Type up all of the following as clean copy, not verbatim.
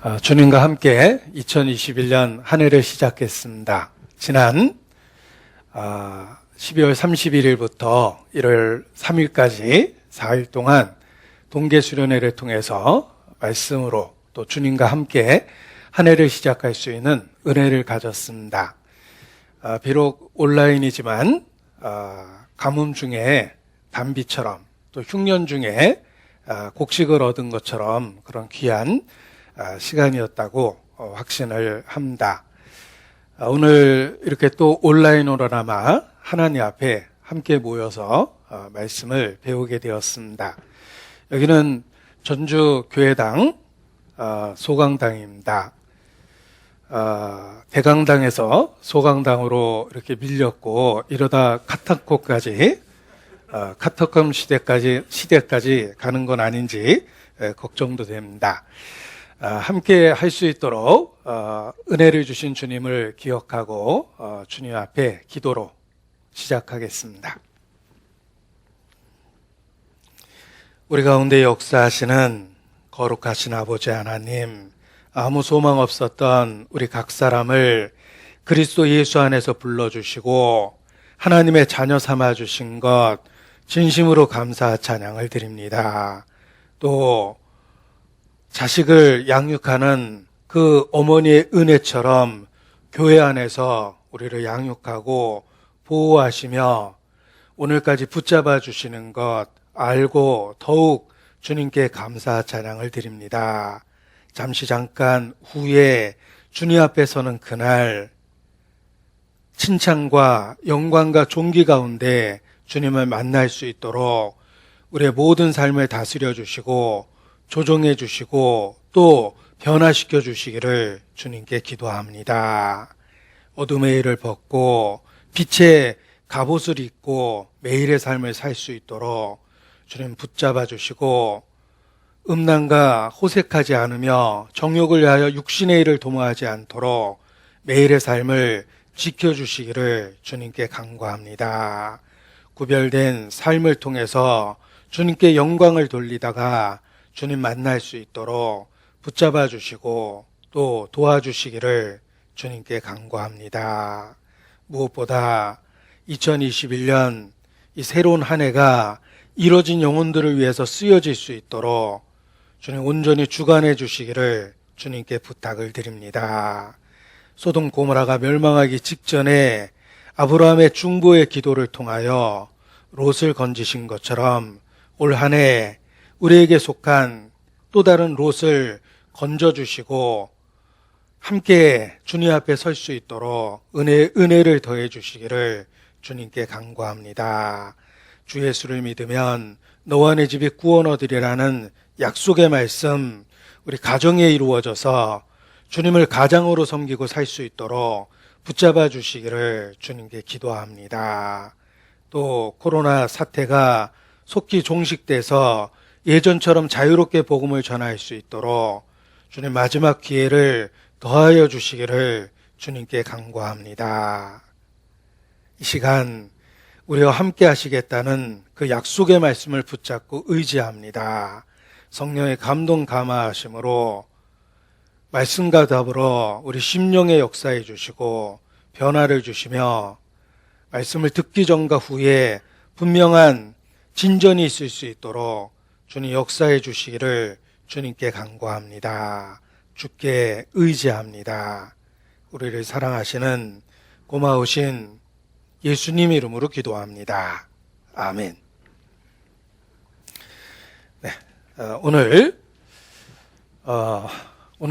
주님과 함께 2021년 한 해를 시작했습니다. 지난 12월 31일부터 1월 3일까지 4일 동안 동계수련회를 통해서 말씀으로 또 주님과 함께 한 해를 시작할 수 있는 은혜를 가졌습니다. 비록 온라인이지만 가뭄 중에 단비처럼 또 흉년 중에 곡식을 얻은 것처럼 그런 귀한 시간이었다고 확신을 합니다. 오늘 이렇게 또 온라인으로나마 하나님 앞에 함께 모여서 말씀을 배우게 되었습니다. 여기는 전주교회당 소강당입니다. 대강당에서 소강당으로 이렇게 밀렸고 이러다 카타콤까지 카타콤 시대까지 가는 건 아닌지 걱정도 됩니다. 함께 할 수 있도록 은혜를 주신 주님을 기억하고 주님 앞에 기도로 시작하겠습니다. 우리 가운데 역사하시는 거룩하신 아버지 하나님, 아무 소망 없었던 우리 각 사람을 그리스도 예수 안에서 불러주시고 하나님의 자녀 삼아주신 것 진심으로 감사 찬양을 드립니다. 또 자식을 양육하는 그 어머니의 은혜처럼 교회 안에서 우리를 양육하고 보호하시며 오늘까지 붙잡아 주시는 것 알고 더욱 주님께 감사 찬양을 드립니다. 잠깐 후에 주님 앞에 서는 그날 칭찬과 영광과 존귀 가운데 주님을 만날 수 있도록 우리의 모든 삶을 다스려 주시고 조정해 주시고 또 변화시켜 주시기를 주님께 기도합니다. 어둠의 일을 벗고 빛의 갑옷을 입고 매일의 삶을 살 수 있도록 주님 붙잡아 주시고 음란과 호색하지 않으며 정욕을 위하여 육신의 일을 도모하지 않도록 매일의 삶을 지켜주시기를 주님께 간구합니다. 구별된 삶을 통해서 주님께 영광을 돌리다가 주님 만날 수 있도록 붙잡아 주시고 또 도와주시기를 주님께 간구합니다. 무엇보다 2021년 이 새로운 한 해가 이뤄진 영혼들을 위해서 쓰여질 수 있도록 주님 온전히 주관해 주시기를 주님께 부탁을 드립니다. 소돔 고모라가 멸망하기 직전에 아브라함의 중보의 기도를 통하여 롯을 건지신 것처럼 올 한 해 우리에게 속한 또 다른 롯을 건져주시고 함께 주님 앞에 설 수 있도록 은혜를 더해 주시기를 주님께 간구합니다. 주 예수를 믿으면 너와 내 집이 구원 얻으리라는 약속의 말씀 우리 가정에 이루어져서 주님을 가장으로 섬기고 살 수 있도록 붙잡아 주시기를 주님께 기도합니다. 또 코로나 사태가 속히 종식돼서 예전처럼 자유롭게 복음을 전할 수 있도록 주님 마지막 기회를 더하여 주시기를 주님께 간구합니다. 이 시간 우리와 함께 하시겠다는 그 약속의 말씀을 붙잡고 의지합니다. 성령의 감동 감화하심으로 말씀과 더불어 우리 심령에 역사해 주시고 변화를 주시며 말씀을 듣기 전과 후에 분명한 진전이 있을 수 있도록 주님 역사해 주시기를 주님께 간구합니다. 주께 의지합니다. 우리를 사랑하시는 고마우신 예수님 이름으로 기도합니다. 아멘. 네, 오늘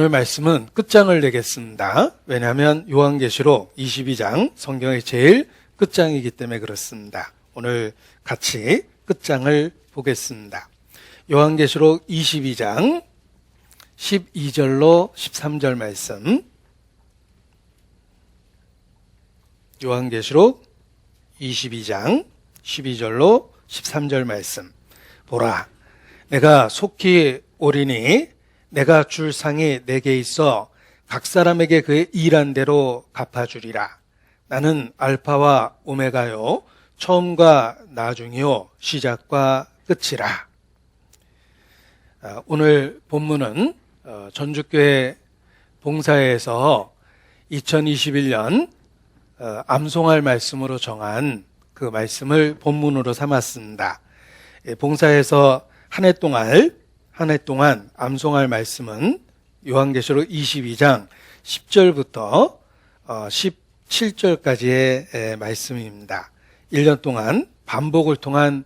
말씀은 끝장을 내겠습니다. 왜냐하면 요한계시록 22장 성경의 제일 끝장이기 때문에 그렇습니다. 오늘 같이 끝장을 보겠습니다. 요한계시록 22장 12절로 13절 말씀. 요한계시록 22장 12절로 13절 말씀. 보라, 내가 속히 오리니 내가 줄 상이 내게 있어 각 사람에게 그의 일한 대로 갚아주리라. 나는 알파와 오메가요 처음과 나중이요 시작과 끝이라. 오늘 본문은 전주교회 봉사회에서 2021년 암송할 말씀으로 정한 그 말씀을 본문으로 삼았습니다. 봉사에서 한 해 동안 암송할 말씀은 요한계시록 22장 10절부터 17절까지의 말씀입니다. 1년 동안 반복을 통한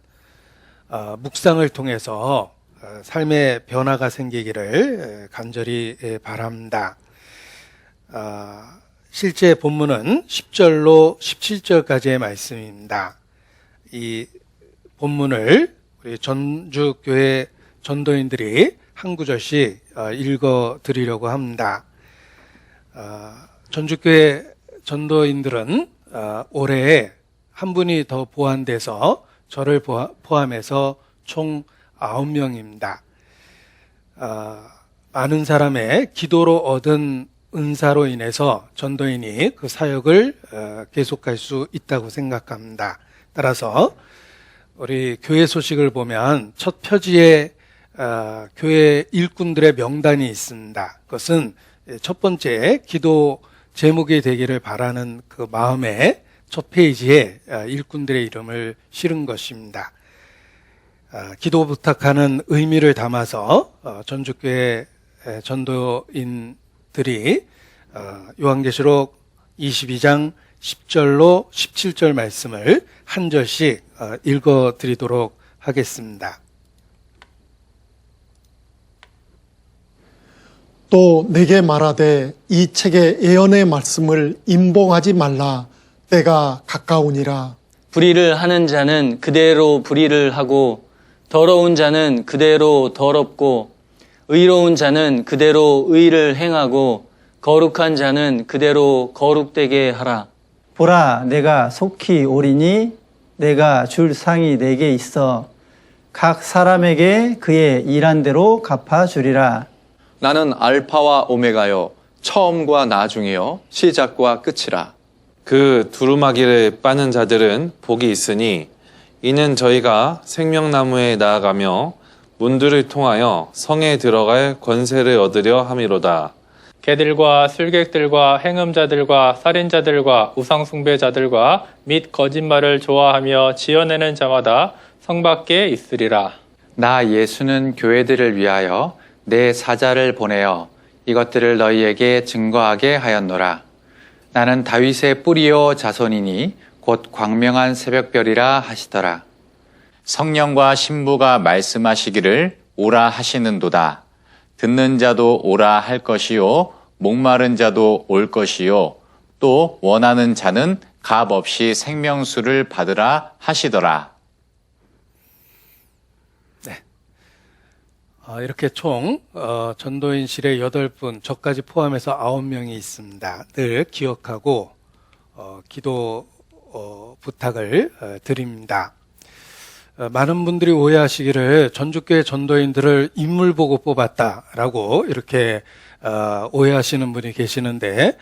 묵상을 통해서 삶의 변화가 생기기를 간절히 바랍니다. 실제 본문은 10절로 17절까지의 말씀입니다. 이 본문을 우리 전주교회 전도인들이 한 구절씩 읽어 드리려고 합니다. 전주교회 전도인들은 올해 한 분이 더 보완돼서 저를 포함해서 총 9명입니다. 많은 사람의 기도로 얻은 은사로 인해서 전도인이 그 사역을 계속할 수 있다고 생각합니다. 따라서 우리 교회 소식을 보면 첫 표지에 교회 일꾼들의 명단이 있습니다. 그것은 첫 번째 기도 제목이 되기를 바라는 그 마음에 첫 페이지에 일꾼들의 이름을 실은 것입니다. 기도 부탁하는 의미를 담아서 전주교회 전도인들이 요한계시록 22장 10절로 17절 말씀을 한 절씩 읽어 드리도록 하겠습니다. 또 내게 말하되 이 책의 예언의 말씀을 임봉하지 말라. 때가 가까우니라. 불의를 하는 자는 그대로 불의를 하고 더러운 자는 그대로 더럽고 의로운 자는 그대로 의를 행하고 거룩한 자는 그대로 거룩되게 하라. 보라, 내가 속히 오리니 내가 줄 상이 내게 있어 각 사람에게 그의 일한 대로 갚아주리라. 나는 알파와 오메가요, 처음과 나중이요, 시작과 끝이라. 그 두루마기를 빠는 자들은 복이 있으니 이는 저희가 생명나무에 나아가며 문들을 통하여 성에 들어갈 권세를 얻으려 함이로다. 개들과 술객들과 행음자들과 살인자들과 우상숭배자들과 및 거짓말을 좋아하며 지어내는 자마다 성 밖에 있으리라. 나 예수는 교회들을 위하여 내 사자를 보내어 이것들을 너희에게 증거하게 하였노라. 나는 다윗의 뿌리요 자손이니 곧 광명한 새벽별이라 하시더라. 성령과 신부가 말씀하시기를 오라 하시는도다. 듣는 자도 오라 할 것이요 목마른 자도 올 것이요 또 원하는 자는 값 없이 생명수를 받으라 하시더라. 네. 이렇게 총 전도인실에 8분, 저까지 포함해서 9명이 있습니다. 늘 기억하고 기도 부탁을 드립니다. 많은 분들이 오해하시기를 전주교회 전도인들을 인물 보고 뽑았다라고 이렇게 오해하시는 분이 계시는데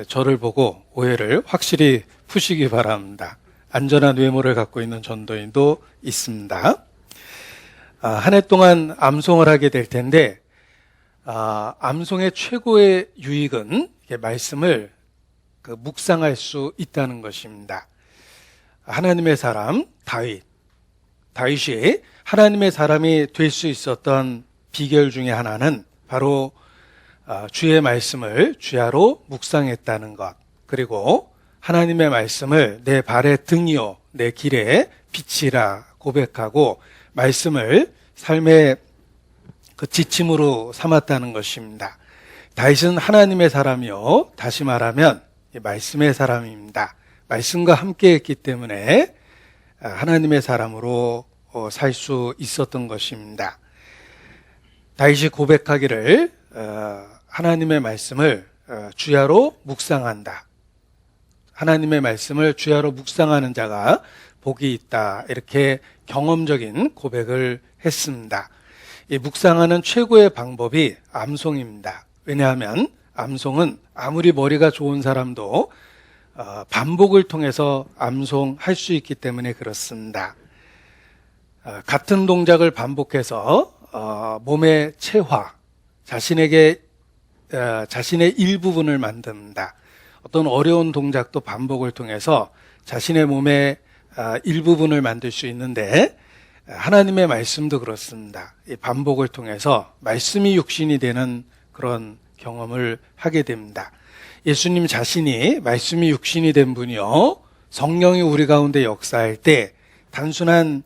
저를 보고 오해를 확실히 푸시기 바랍니다. 안전한 외모를 갖고 있는 전도인도 있습니다. 한 해 동안 암송을 하게 될 텐데 암송의 최고의 유익은 말씀을 묵상할 수 있다는 것입니다. 하나님의 사람 다윗이 하나님의 사람이 될 수 있었던 비결 중에 하나는 바로 주의 말씀을 주야로 묵상했다는 것, 그리고 하나님의 말씀을 내 발의 등이요 내 길의 빛이라 고백하고 말씀을 삶의 그 지침으로 삼았다는 것입니다. 다윗은 하나님의 사람이요, 다시 말하면 말씀의 사람입니다. 말씀과 함께 했기 때문에 하나님의 사람으로 살 수 있었던 것입니다. 다윗이 고백하기를 하나님의 말씀을 주야로 묵상한다. 하나님의 말씀을 주야로 묵상하는 자가 복이 있다. 이렇게 경험적인 고백을 했습니다. 이 묵상하는 최고의 방법이 암송입니다. 왜냐하면 암송은 아무리 머리가 좋은 사람도 반복을 통해서 암송할 수 있기 때문에 그렇습니다. 같은 동작을 반복해서 몸의 체화, 자신의 일부분을 만든다. 어떤 어려운 동작도 반복을 통해서 자신의 몸의 일부분을 만들 수 있는데 하나님의 말씀도 그렇습니다. 이 반복을 통해서 말씀이 육신이 되는 그런 경험을 하게 됩니다. 예수님 자신이 말씀이 육신이 된 분이요, 성령이 우리 가운데 역사할 때 단순한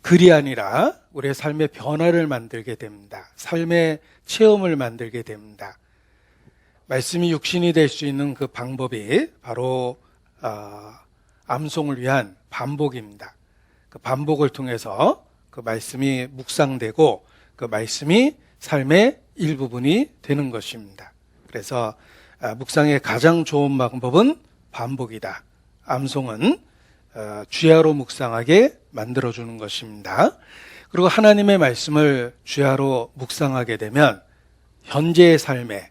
글이 아니라 우리의 삶의 변화를 만들게 됩니다. 삶의 체험을 만들게 됩니다. 말씀이 육신이 될 수 있는 그 방법이 바로 암송을 위한 반복입니다. 그 반복을 통해서 그 말씀이 묵상되고 그 말씀이 삶의 일부분이 되는 것입니다. 그래서 묵상의 가장 좋은 방법은 반복이다. 암송은 주야로 묵상하게 만들어주는 것입니다. 그리고 하나님의 말씀을 주야로 묵상하게 되면 현재의 삶에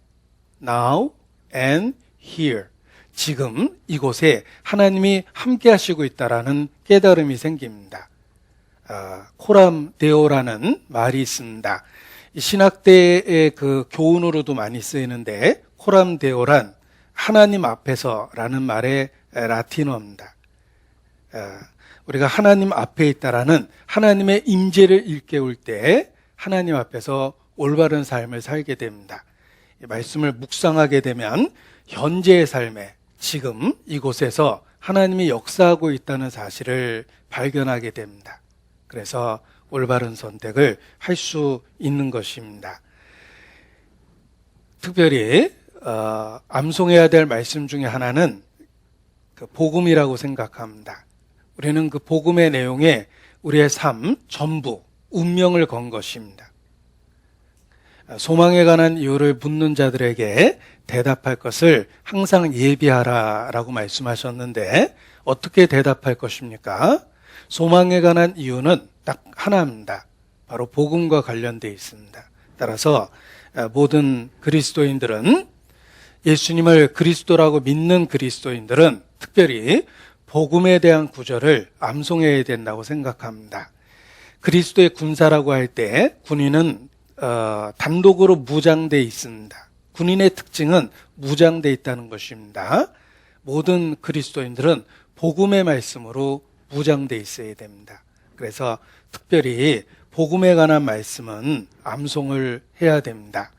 now and here, 지금 이곳에 하나님이 함께 하시고 있다라는 깨달음이 생깁니다. 코람 데오라는 말이 있습니다. 신학대의 그 교훈으로도 많이 쓰이는데 코람 데오란 하나님 앞에서라는 말의 라틴어입니다. 우리가 하나님 앞에 있다라는 하나님의 임재를 일깨울 때 하나님 앞에서 올바른 삶을 살게 됩니다. 이 말씀을 묵상하게 되면 현재의 삶에 지금 이곳에서 하나님이 역사하고 있다는 사실을 발견하게 됩니다. 그래서 올바른 선택을 할 수 있는 것입니다. 특별히 암송해야 될 말씀 중에 하나는 그 복음이라고 생각합니다. 우리는 그 복음의 내용에 우리의 삶 전부, 운명을 건 것입니다. 소망에 관한 이유를 묻는 자들에게 대답할 것을 항상 예비하라라고 말씀하셨는데 어떻게 대답할 것입니까? 소망에 관한 이유는 딱 하나입니다. 바로 복음과 관련되어 있습니다. 따라서 모든 그리스도인들은, 예수님을 그리스도라고 믿는 그리스도인들은 특별히 복음에 대한 구절을 암송해야 된다고 생각합니다. 그리스도의 군사라고 할 때 군인은 단독으로 무장되어 있습니다. 군인의 특징은 무장되어 있다는 것입니다. 모든 그리스도인들은 복음의 말씀으로 무장되어 있어야 됩니다. 그래서 특별히 복음에 관한 말씀은 암송을 해야 됩니다.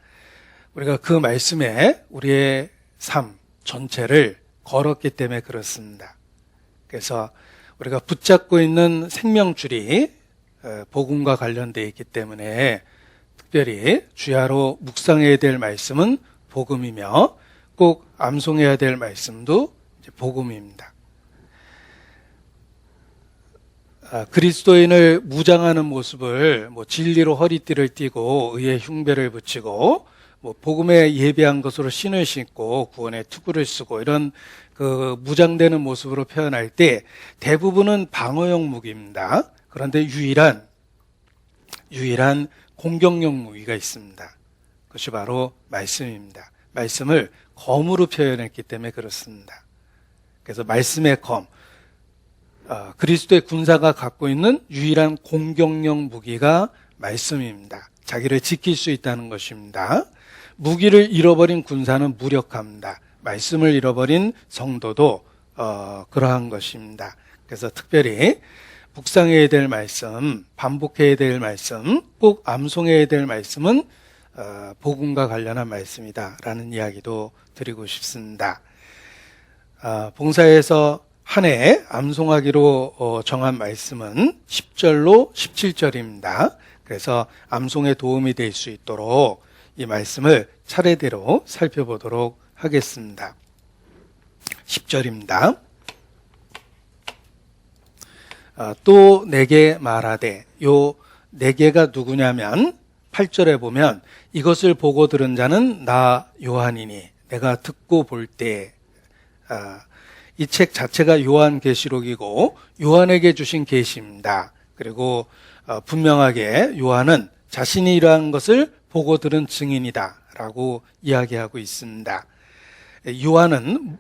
우리가 그 말씀에 우리의 삶 전체를 걸었기 때문에 그렇습니다. 그래서 우리가 붙잡고 있는 생명줄이 복음과 관련되어 있기 때문에 특별히 주야로 묵상해야 될 말씀은 복음이며 꼭 암송해야 될 말씀도 복음입니다. 그리스도인을 무장하는 모습을 진리로 허리띠를 띠고 의의 흉배를 붙이고 복음에 예비한 것으로 신을 신고 구원의 투구를 쓰고 이런 그 무장되는 모습으로 표현할 때 대부분은 방어용 무기입니다. 그런데 유일한 공격용 무기가 있습니다. 그것이 바로 말씀입니다. 말씀을 검으로 표현했기 때문에 그렇습니다. 그래서 말씀의 검, 그리스도의 군사가 갖고 있는 유일한 공격용 무기가 말씀입니다. 자기를 지킬 수 있다는 것입니다. 무기를 잃어버린 군사는 무력합니다. 말씀을 잃어버린 성도도 그러한 것입니다. 그래서 특별히 묵상해야 될 말씀, 반복해야 될 말씀, 꼭 암송해야 될 말씀은 복음과 관련한 말씀이다라는 이야기도 드리고 싶습니다. 봉사에서 한 해 암송하기로 정한 말씀은 10절로 17절입니다. 그래서 암송에 도움이 될 수 있도록 이 말씀을 차례대로 살펴보도록 하겠습니다. 10절입니다. 또 내게 말하되, 요 내게가 누구냐면 8절에 보면 이것을 보고 들은 자는 나 요한이니 내가 듣고 볼 때, 이 책 자체가 요한계시록이고 요한에게 주신 계시입니다. 그리고 분명하게 요한은 자신이 이러한 것을 보고 들은 증인이다 라고 이야기하고 있습니다. 요한은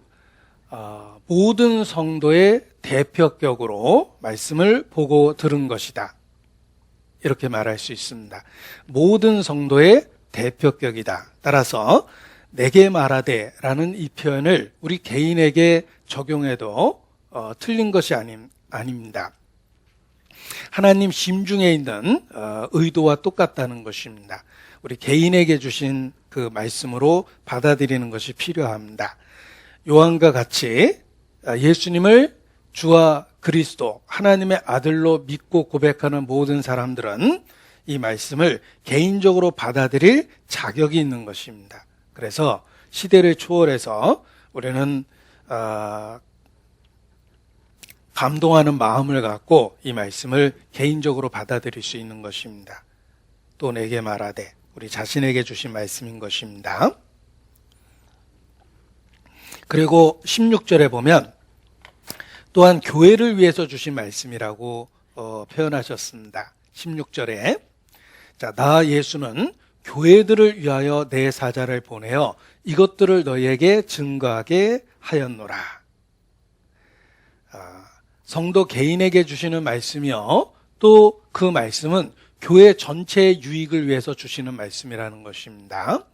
모든 성도의 대표격으로 말씀을 보고 들은 것이다, 이렇게 말할 수 있습니다. 모든 성도의 대표격이다. 따라서 내게 말하되라는 이 표현을 우리 개인에게 적용해도 틀린 것이 아닙니다. 하나님 심중에 있는 의도와 똑같다는 것입니다. 우리 개인에게 주신 그 말씀으로 받아들이는 것이 필요합니다. 요한과 같이 예수님을 주와 그리스도, 하나님의 아들로 믿고 고백하는 모든 사람들은 이 말씀을 개인적으로 받아들일 자격이 있는 것입니다. 그래서 시대를 초월해서 우리는 감동하는 마음을 갖고 이 말씀을 개인적으로 받아들일 수 있는 것입니다. 또 내게 말하되, 우리 자신에게 주신 말씀인 것입니다. 그리고 16절에 보면 또한 교회를 위해서 주신 말씀이라고 표현하셨습니다. 16절에 자, 나 예수는 교회들을 위하여 내 사자를 보내어 이것들을 너희에게 증거하게 하였노라. 성도 개인에게 주시는 말씀이요, 또 그 말씀은 교회 전체의 유익을 위해서 주시는 말씀이라는 것입니다.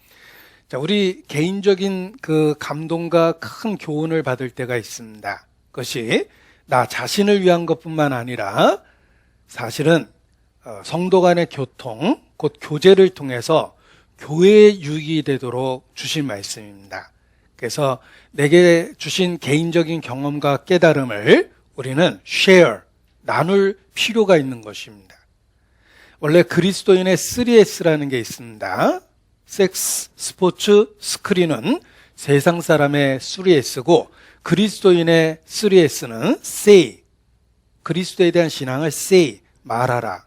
자, 우리 개인적인 그 감동과 큰 교훈을 받을 때가 있습니다. 그것이 나 자신을 위한 것뿐만 아니라 사실은 성도 간의 교통, 곧 교제를 통해서 교회의 유익이 되도록 주신 말씀입니다. 그래서 내게 주신 개인적인 경험과 깨달음을 우리는 share, 나눌 필요가 있는 것입니다. 원래 그리스도인의 3S라는 게 있습니다. 섹스, 스포츠, 스크린은 세상 사람의 3S고 그리스도인의 3S는 say, 그리스도에 대한 신앙을 say, 말하라.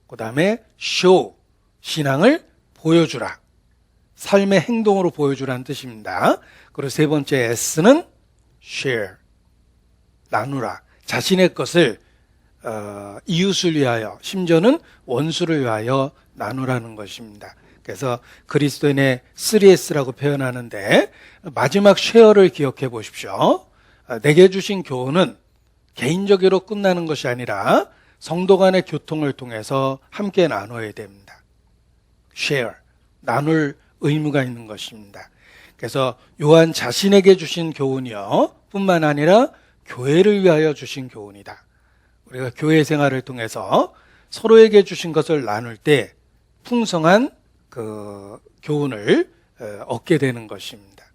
그 다음에 show, 신앙을 보여주라. 삶의 행동으로 보여주라는 뜻입니다. 그리고 세 번째 S는 share, 나누라. 자신의 것을 이웃을 위하여, 심지어는 원수를 위하여 나누라는 것입니다. 그래서 그리스도인의 3S라고 표현하는데 마지막 쉐어를 기억해 보십시오. 내게 주신 교훈은 개인적으로 끝나는 것이 아니라 성도 간의 교통을 통해서 함께 나눠야 됩니다. share, 나눌 의무가 있는 것입니다. 그래서 요한 자신에게 주신 교훈이요 뿐만 아니라 교회를 위하여 주신 교훈이다. 우리가 교회 생활을 통해서 서로에게 주신 것을 나눌 때 풍성한 그 교훈을 얻게 되는 것입니다.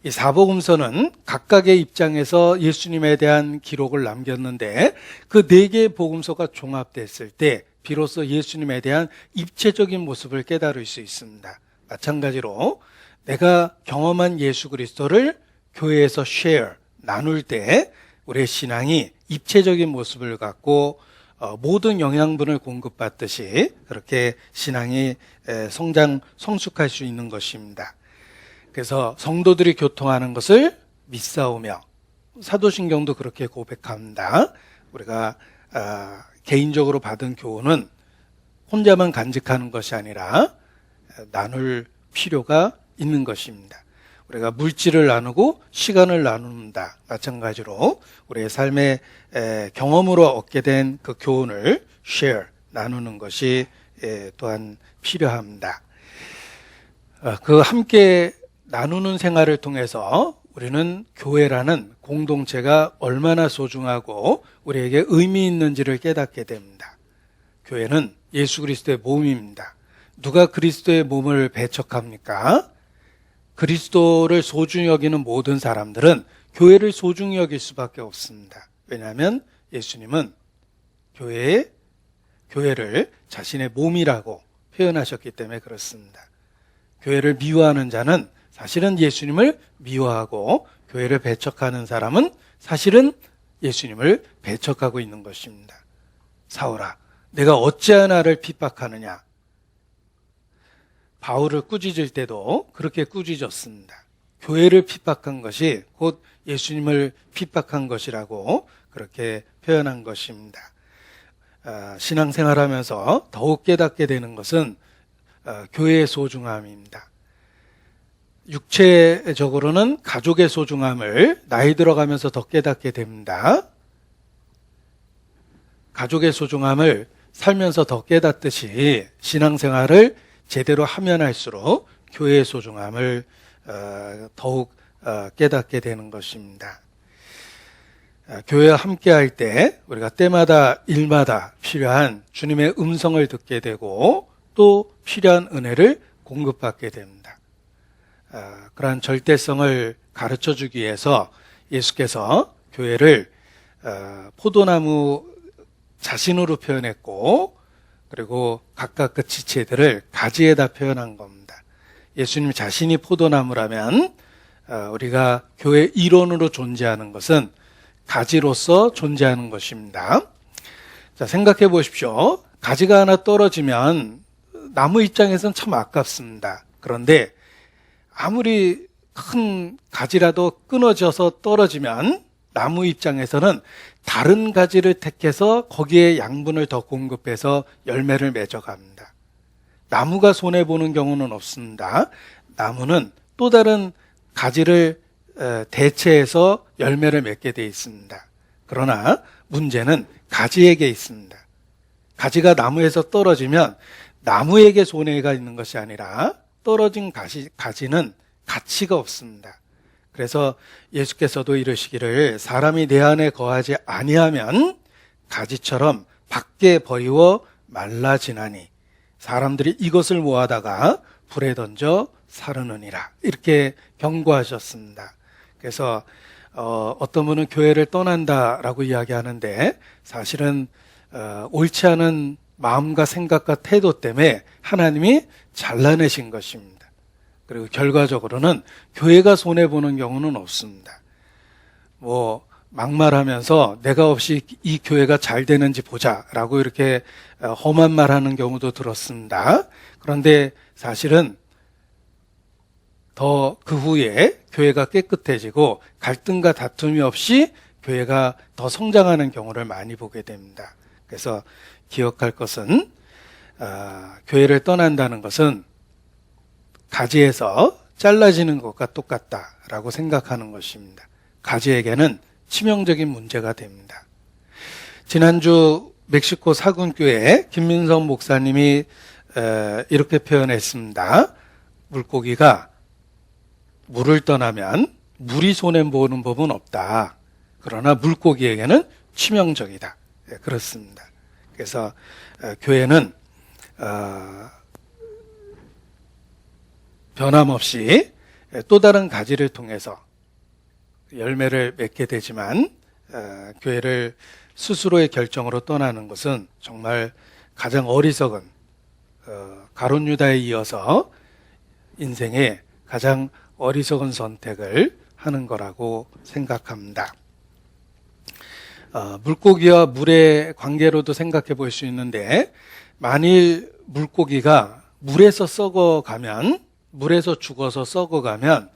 이 사복음서는 각각의 입장에서 예수님에 대한 기록을 남겼는데 그 4개의 복음서가 종합됐을 때 비로소 예수님에 대한 입체적인 모습을 깨달을 수 있습니다. 마찬가지로 내가 경험한 예수 그리스도를 교회에서 share, 나눌 때 우리의 신앙이 입체적인 모습을 갖고 모든 영양분을 공급받듯이 그렇게 신앙이 성숙할 수 있는 것입니다. 그래서 성도들이 교통하는 것을 믿사오며, 사도신경도 그렇게 고백합니다. 우리가 개인적으로 받은 교훈은 혼자만 간직하는 것이 아니라 나눌 필요가 있는 것입니다. 우리가 물질을 나누고 시간을 나눈다. 마찬가지로 우리의 삶의 경험으로 얻게 된 그 교훈을 share, 나누는 것이 또한 필요합니다. 그 함께 나누는 생활을 통해서 우리는 교회라는 공동체가 얼마나 소중하고 우리에게 의미 있는지를 깨닫게 됩니다. 교회는 예수 그리스도의 몸입니다. 누가 그리스도의 몸을 배척합니까? 그리스도를 소중히 여기는 모든 사람들은 교회를 소중히 여길 수밖에 없습니다. 왜냐하면 예수님은 교회를 자신의 몸이라고 표현하셨기 때문에 그렇습니다. 교회를 미워하는 자는 사실은 예수님을 미워하고, 교회를 배척하는 사람은 사실은 예수님을 배척하고 있는 것입니다. 사울아, 내가 어찌하여 나를 핍박하느냐? 바울을 꾸짖을 때도 그렇게 꾸짖었습니다. 교회를 핍박한 것이 곧 예수님을 핍박한 것이라고 그렇게 표현한 것입니다. 신앙생활하면서 더욱 깨닫게 되는 것은 교회의 소중함입니다. 육체적으로는 가족의 소중함을 나이 들어가면서 더 깨닫게 됩니다. 가족의 소중함을 살면서 더 깨닫듯이 신앙생활을 제대로 하면 할수록 교회의 소중함을 더욱 깨닫게 되는 것입니다. 교회와 함께할 때 우리가 때마다 일마다 필요한 주님의 음성을 듣게 되고 또 필요한 은혜를 공급받게 됩니다. 그러한 절대성을 가르쳐주기 위해서 예수께서 교회를 포도나무 자신으로 표현했고 그리고 각각 그 지체들을 가지에다 표현한 겁니다. 예수님 자신이 포도나무라면 우리가 교회 일원으로 존재하는 것은 가지로서 존재하는 것입니다. 자, 생각해 보십시오. 가지가 하나 떨어지면 나무 입장에서는 참 아깝습니다. 그런데 아무리 큰 가지라도 끊어져서 떨어지면 나무 입장에서는 다른 가지를 택해서 거기에 양분을 더 공급해서 열매를 맺어갑니다. 나무가 손해보는 경우는 없습니다. 나무는 또 다른 가지를 대체해서 열매를 맺게 되어 있습니다. 그러나 문제는 가지에게 있습니다. 가지가 나무에서 떨어지면 나무에게 손해가 있는 것이 아니라 떨어진 가지는 가치가 없습니다. 그래서 예수께서도 이르시기를 사람이 내 안에 거하지 아니하면 가지처럼 밖에 버리워 말라지나니 사람들이 이것을 모아다가 불에 던져 사르느니라 이렇게 경고하셨습니다. 그래서 어떤 분은 교회를 떠난다라고 이야기하는데 사실은 옳지 않은 마음과 생각과 태도 때문에 하나님이 잘라내신 것입니다. 그리고 결과적으로는 교회가 손해보는 경우는 없습니다. 막말하면서 내가 없이 이 교회가 잘 되는지 보자라고 이렇게 험한 말하는 경우도 들었습니다. 그런데 사실은 더 그 후에 교회가 깨끗해지고 갈등과 다툼이 없이 교회가 더 성장하는 경우를 많이 보게 됩니다. 그래서 기억할 것은 교회를 떠난다는 것은 가지에서 잘라지는 것과 똑같다라고 생각하는 것입니다. 가지에게는 치명적인 문제가 됩니다. 지난주 멕시코 사군교회 김민성 목사님이 이렇게 표현했습니다. 물고기가 물을 떠나면 물이 손해보는 법은 없다. 그러나 물고기에게는 치명적이다. 그렇습니다. 그래서 교회는 변함없이 또 다른 가지를 통해서 열매를 맺게 되지만 교회를 스스로의 결정으로 떠나는 것은 정말 가장 어리석은 가룟 유다에 이어서 인생의 가장 어리석은 선택을 하는 거라고 생각합니다. 물고기와 물의 관계로도 생각해 볼 수 있는데 만일 물고기가 물에서 썩어가면 물에서 죽어서 썩어가면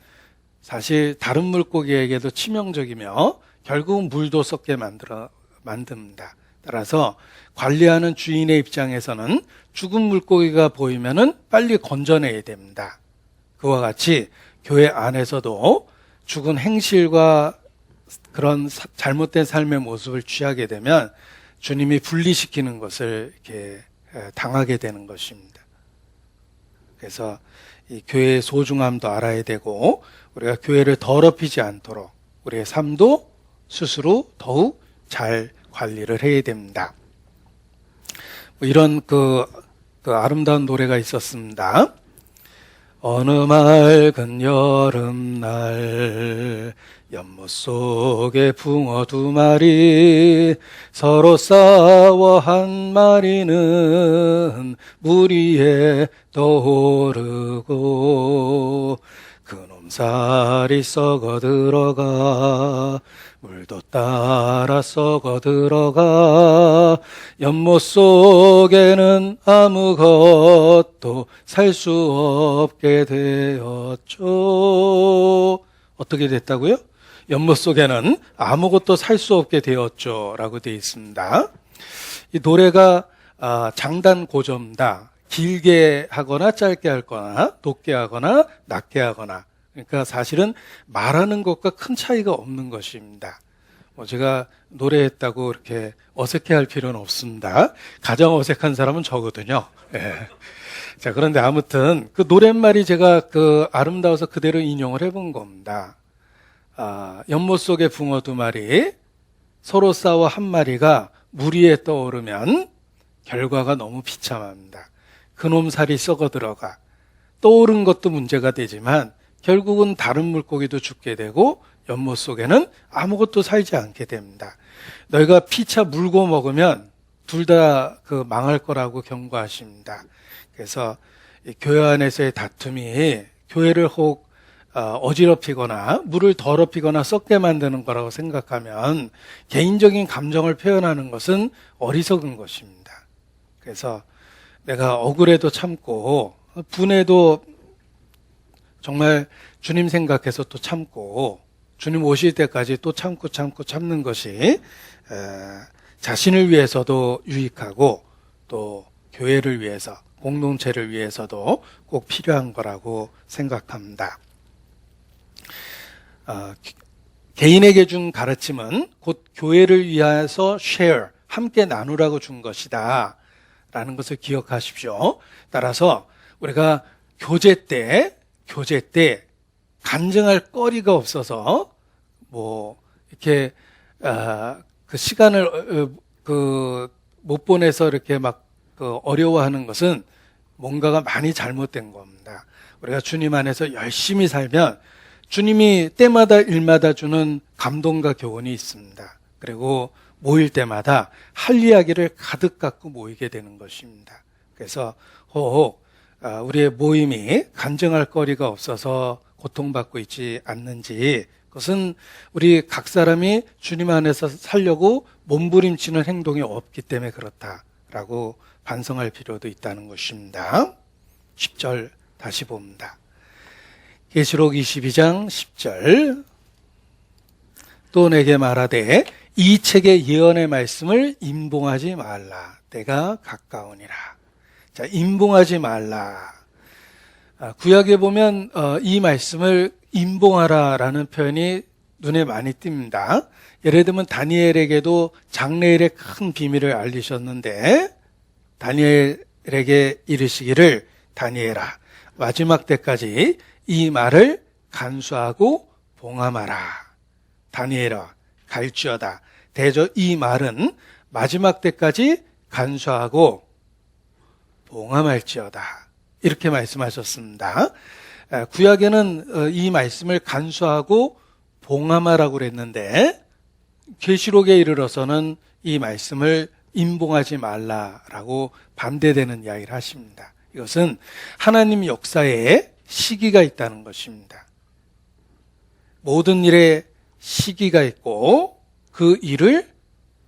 사실 다른 물고기에게도 치명적이며 결국은 물도 썩게 만듭니다. 따라서 관리하는 주인의 입장에서는 죽은 물고기가 보이면은 빨리 건져내야 됩니다. 그와 같이 교회 안에서도 죽은 행실과 그런 잘못된 삶의 모습을 취하게 되면 주님이 분리시키는 것을 이렇게 당하게 되는 것입니다. 그래서 이 교회의 소중함도 알아야 되고 우리가 교회를 더럽히지 않도록 우리의 삶도 스스로 더욱 잘 관리를 해야 됩니다. 이런 그 아름다운 노래가 있었습니다. 어느 맑은 여름날 연못 속에 붕어 두 마리 서로 싸워 한 마리는 물 위에 떠오르고 그놈 살이 썩어 들어가 물도 따라 썩어 들어가 연못 속에는 아무것도 살 수 없게 되었죠. 어떻게 됐다고요? 연못 속에는 아무것도 살 수 없게 되었죠 라고 되어 있습니다. 이 노래가 장단 고점다. 길게 하거나 짧게 하거나 높게 하거나 낮게 하거나 그러니까 사실은 말하는 것과 큰 차이가 없는 것입니다. 제가 노래했다고 이렇게 어색해할 필요는 없습니다. 가장 어색한 사람은 저거든요. 예. 자, 그런데 아무튼 그 노랫말이 제가 그 아름다워서 그대로 인용을 해본 겁니다. 연못 속의 붕어 두 마리, 서로 싸워 한 마리가 물 위에 떠오르면 결과가 너무 비참합니다. 그놈 살이 썩어 들어가. 떠오른 것도 문제가 되지만 결국은 다른 물고기도 죽게 되고 연못 속에는 아무것도 살지 않게 됩니다. 너희가 피차 물고 먹으면 둘 다 그 망할 거라고 경고하십니다. 그래서 이 교회 안에서의 다툼이 교회를 혹 어지럽히거나 물을 더럽히거나 썩게 만드는 거라고 생각하면 개인적인 감정을 표현하는 것은 어리석은 것입니다. 그래서 내가 억울해도 참고 분해도 정말 주님 생각해서 또 참고 주님 오실 때까지 또 참는 것이 자신을 위해서도 유익하고 또 교회를 위해서 공동체를 위해서도 꼭 필요한 거라고 생각합니다. 개인에게 준 가르침은 곧 교회를 위해서 share, 함께 나누라고 준 것이다 라는 것을 기억하십시오. 따라서 우리가 교제 때 간증할 거리가 없어서 뭐 이렇게 그 시간을 못 보내서 이렇게 막 어려워하는 것은 뭔가가 많이 잘못된 겁니다. 우리가 주님 안에서 열심히 살면 주님이 때마다 일마다 주는 감동과 교훈이 있습니다. 그리고 모일 때마다 할 이야기를 가득 갖고 모이게 되는 것입니다. 그래서 혹 우리의 모임이 간증할 거리가 없어서 고통받고 있지 않는지, 그것은 우리 각 사람이 주님 안에서 살려고 몸부림치는 행동이 없기 때문에 그렇다라고 반성할 필요도 있다는 것입니다. 10절 다시 봅니다. 계시록 22장 10절. 또 내게 말하되 이 책의 예언의 말씀을 임봉하지 말라. 때가 가까우니라. 자, 임봉하지 말라. 구약에 보면 이 말씀을 임봉하라라는 표현이 눈에 많이 띕니다. 예를 들면 다니엘에게도 장래일의 큰 비밀을 알리셨는데 다니엘에게 이르시기를 다니엘아 마지막 때까지 이 말을 간수하고 봉함하라. 다니엘아 갈지어다. 대저 이 말은 마지막 때까지 간수하고 봉함할지어다. 이렇게 말씀하셨습니다. 구약에는 이 말씀을 간수하고 봉함하라고 그랬는데 계시록에 이르러서는 이 말씀을 임봉하지 말라라고 반대되는 이야기를 하십니다. 이것은 하나님 역사에 시기가 있다는 것입니다. 모든 일에 시기가 있고 그 일을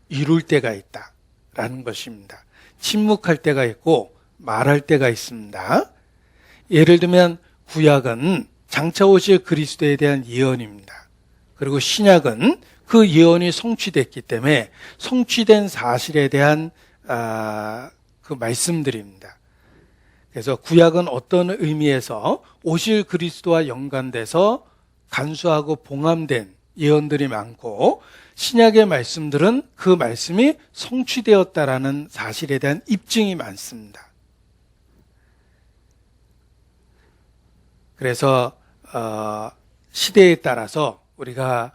이룰 때가 있다라는 것입니다. 침묵할 때가 있고 말할 때가 있습니다. 예를 들면 구약은 장차 오실 그리스도에 대한 예언입니다. 그리고 신약은 그 예언이 성취됐기 때문에 성취된 사실에 대한 그 말씀들입니다. 그래서 구약은 어떤 의미에서 오실 그리스도와 연관돼서 간수하고 봉함된 예언들이 많고 신약의 말씀들은 그 말씀이 성취되었다라는 사실에 대한 입증이 많습니다. 그래서 시대에 따라서 우리가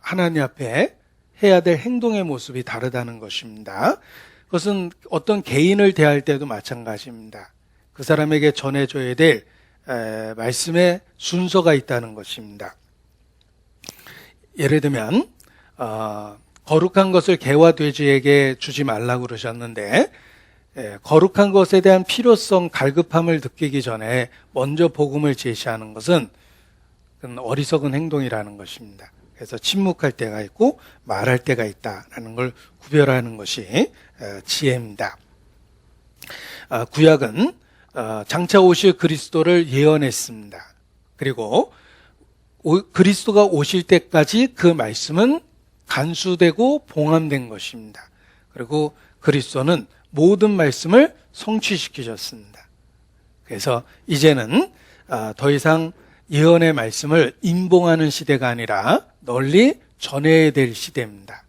하나님 앞에 해야 될 행동의 모습이 다르다는 것입니다. 그것은 어떤 개인을 대할 때도 마찬가지입니다. 그 사람에게 전해줘야 될 말씀의 순서가 있다는 것입니다. 예를 들면 거룩한 것을 개와 돼지에게 주지 말라고 그러셨는데 거룩한 것에 대한 필요성, 갈급함을 느끼기 전에 먼저 복음을 제시하는 것은 어리석은 행동이라는 것입니다. 그래서 침묵할 때가 있고 말할 때가 있다라는 걸 구별하는 것이 지혜입니다. 구약은 장차 오실 그리스도를 예언했습니다. 그리고 그리스도가 오실 때까지 그 말씀은 간수되고 봉함된 것입니다. 그리고 그리스도는 모든 말씀을 성취시키셨습니다. 그래서 이제는 더 이상 예언의 말씀을 임봉하는 시대가 아니라 널리 전해야 될 시대입니다.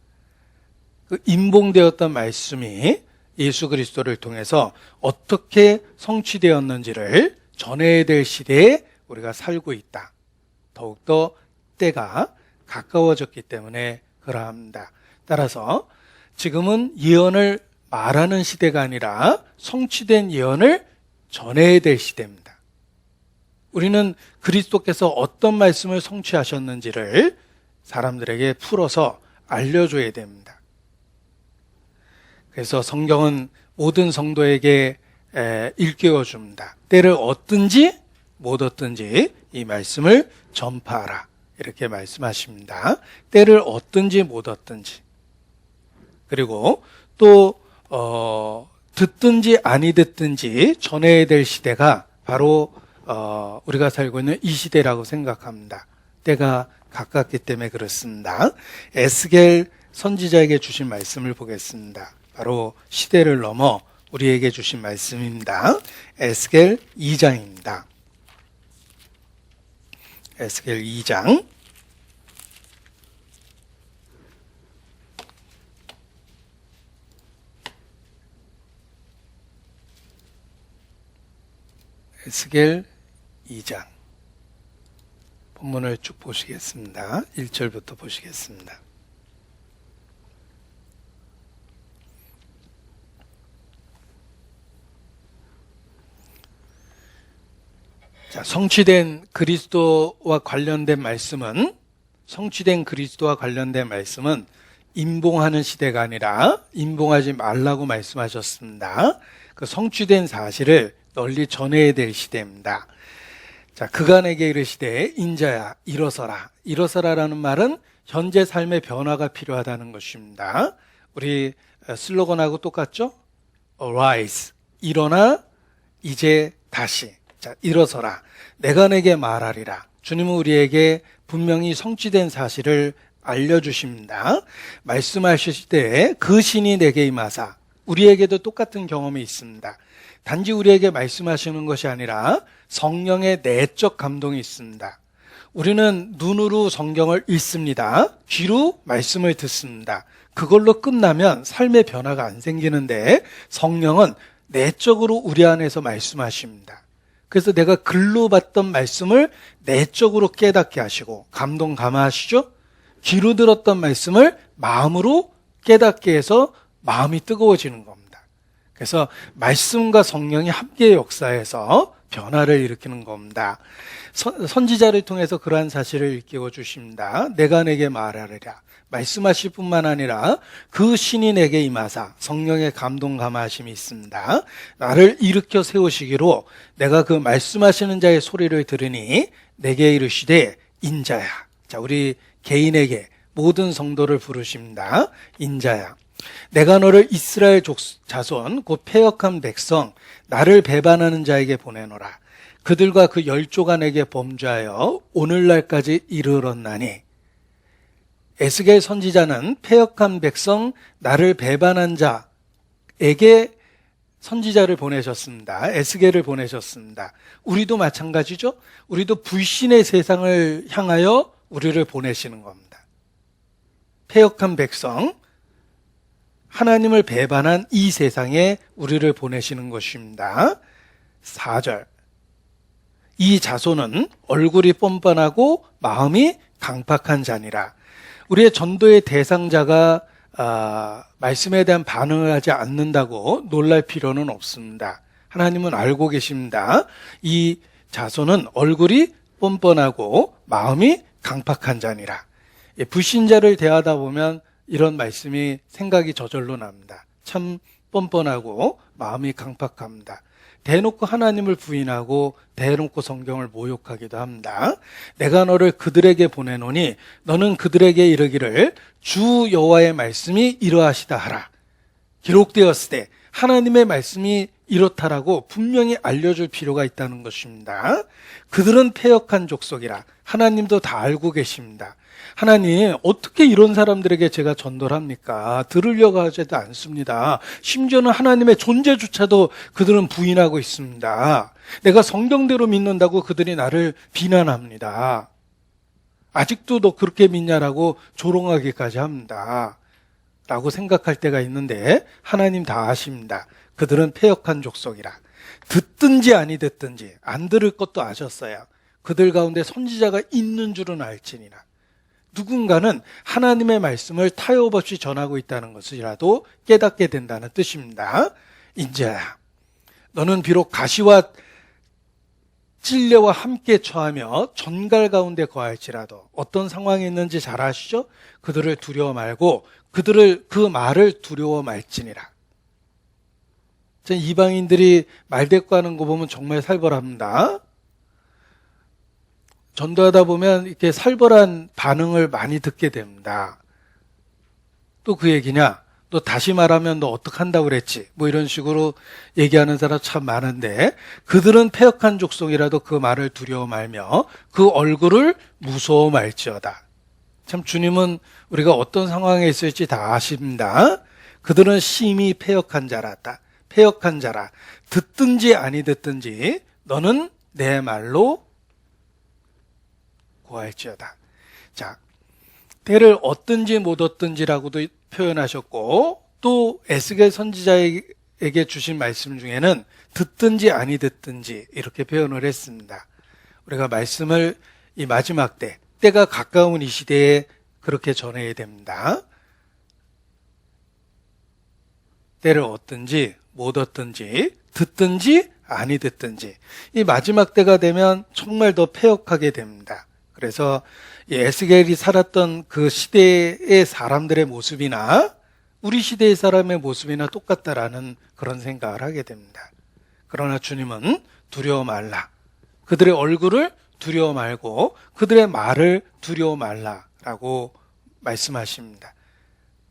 그 임봉되었던 말씀이 예수 그리스도를 통해서 어떻게 성취되었는지를 전해야 될 시대에 우리가 살고 있다. 더욱더 때가 가까워졌기 때문에 그러합니다. 따라서 지금은 예언을 말하는 시대가 아니라 성취된 예언을 전해야 될 시대입니다. 우리는 그리스도께서 어떤 말씀을 성취하셨는지를 사람들에게 풀어서 알려줘야 됩니다. 그래서 성경은 모든 성도에게 일깨워 줍니다. 때를 얻든지 못 얻든지 이 말씀을 전파하라. 이렇게 말씀하십니다. 때를 얻든지 못 얻든지. 그리고 또 듣든지 아니 듣든지 전해야 될 시대가 바로 우리가 살고 있는 이 시대라고 생각합니다. 때가 가깝기 때문에 그렇습니다. 에스겔 선지자에게 주신 말씀을 보겠습니다. 바로 시대를 넘어 우리에게 주신 말씀입니다. 에스겔 2장입니다. 에스겔 2장 에스겔 2장 본문을 쭉 보시겠습니다. 1절부터 보시겠습니다. 자, 성취된 그리스도와 관련된 말씀은 임봉하는 시대가 아니라 임봉하지 말라고 말씀하셨습니다. 그 성취된 사실을 널리 전해야 될 시대입니다. 자, 그간에게 이르시되 인자야 일어서라. 일어서라라는 말은 현재 삶의 변화가 필요하다는 것입니다. 우리 슬로건하고 똑같죠? Arise. 일어나 이제 다시. 자, 일어서라. 내가 내게 말하리라. 주님은 우리에게 분명히 성취된 사실을 알려주십니다. 말씀하실 때 그 신이 내게 임하사. 우리에게도 똑같은 경험이 있습니다. 단지 우리에게 말씀하시는 것이 아니라 성령의 내적 감동이 있습니다. 우리는 눈으로 성경을 읽습니다. 귀로 말씀을 듣습니다. 그걸로 끝나면 삶의 변화가 안 생기는데 성령은 내적으로 우리 안에서 말씀하십니다. 그래서 내가 글로 봤던 말씀을 내적으로 깨닫게 하시고 감동 감화하시죠? 귀로 들었던 말씀을 마음으로 깨닫게 해서 마음이 뜨거워지는 겁니다. 그래서 말씀과 성령이 함께 역사해서 변화를 일으키는 겁니다. 선지자를 통해서 그러한 사실을 일깨워 주십니다. 내가 내게 말하리라. 말씀하실 뿐만 아니라 그 신이 내게 임하사 성령의 감동 감화하심이 있습니다. 나를 일으켜 세우시기로 내가 그 말씀하시는 자의 소리를 들으니 내게 이르시되 인자야. 자, 우리 개인에게 모든 성도를 부르십니다. 인자야. 내가 너를 이스라엘 자손 곧 패역한 백성 나를 배반하는 자에게 보내노라. 그들과 그 열조간에게 범죄하여 오늘날까지 이르렀나니. 에스겔 선지자는 패역한 백성 나를 배반한 자에게 선지자를 보내셨습니다. 에스겔을 보내셨습니다. 우리도 마찬가지죠. 우리도 불신의 세상을 향하여 우리를 보내시는 겁니다. 패역한 백성, 하나님을 배반한 이 세상에 우리를 보내시는 것입니다. 4절. 이 자손은 얼굴이 뻔뻔하고 마음이 강팍한 자니라. 우리의 전도의 대상자가 말씀에 대한 반응을 하지 않는다고 놀랄 필요는 없습니다. 하나님은 알고 계십니다. 이 자손은 얼굴이 뻔뻔하고 마음이 강팍한 자니라. 불신자를 대하다 보면 이런 말씀이 생각이 저절로 납니다. 참 뻔뻔하고 마음이 강팍합니다. 대놓고 하나님을 부인하고 대놓고 성경을 모욕하기도 합니다. 내가 너를 그들에게 보내노니 너는 그들에게 이르기를 주 여호와의 말씀이 이러하시다 하라. 기록되었을 때 하나님의 말씀이 이렇다라고 분명히 알려줄 필요가 있다는 것입니다. 그들은 패역한 족속이라. 하나님도 다 알고 계십니다. 하나님, 어떻게 이런 사람들에게 제가 전도를 합니까? 들으려고 하지도 않습니다. 심지어는 하나님의 존재조차도 그들은 부인하고 있습니다. 내가 성경대로 믿는다고 그들이 나를 비난합니다. 아직도 너 그렇게 믿냐라고 조롱하기까지 합니다. 라고 생각할 때가 있는데 하나님 다 아십니다. 그들은 패역한 족속이라. 듣든지 아니 듣든지 안 들을 것도 아셨어요. 그들 가운데 선지자가 있는 줄은 알지니라. 누군가는 하나님의 말씀을 타협 없이 전하고 있다는 것이라도 깨닫게 된다는 뜻입니다. 인자야, 너는 비록 가시와 찔레와 함께 처하며 전갈 가운데 거할지라도 어떤 상황이 있는지 잘 아시죠? 그들을 두려워 말고 그 말을 두려워 말지니라. 이방인들이 말대꾸하는 거 보면 정말 살벌합니다. 전도하다 보면 이렇게 살벌한 반응을 많이 듣게 됩니다. 또 그 얘기냐? 너 다시 말하면 너 어떡한다고 그랬지? 뭐 이런 식으로 얘기하는 사람 참 많은데, 그들은 패역한 족속이라도 그 말을 두려워 말며 그 얼굴을 무서워 말지어다. 참 주님은 우리가 어떤 상황에 있을지 다 아십니다. 그들은 심히 패역한 자라다. 패역한 자라. 듣든지 아니 듣든지 너는 내 말로 고할지어다. 자, 때를 얻든지 못 얻든지라고도 표현하셨고, 또 에스겔 선지자에게 주신 말씀 중에는 듣든지 아니 듣든지 이렇게 표현을 했습니다. 우리가 말씀을 이 마지막 때가 가까운 이 시대에 그렇게 전해야 됩니다. 때를 얻든지 못 얻든지 듣든지 아니 듣든지 이 마지막 때가 되면 정말 더 패역하게 됩니다. 그래서 이 에스겔이 살았던 그 시대의 사람들의 모습이나 우리 시대의 사람의 모습이나 똑같다라는 그런 생각을 하게 됩니다. 그러나 주님은 두려워 말라. 그들의 얼굴을 두려워 말고 그들의 말을 두려워 말라라고 말씀하십니다.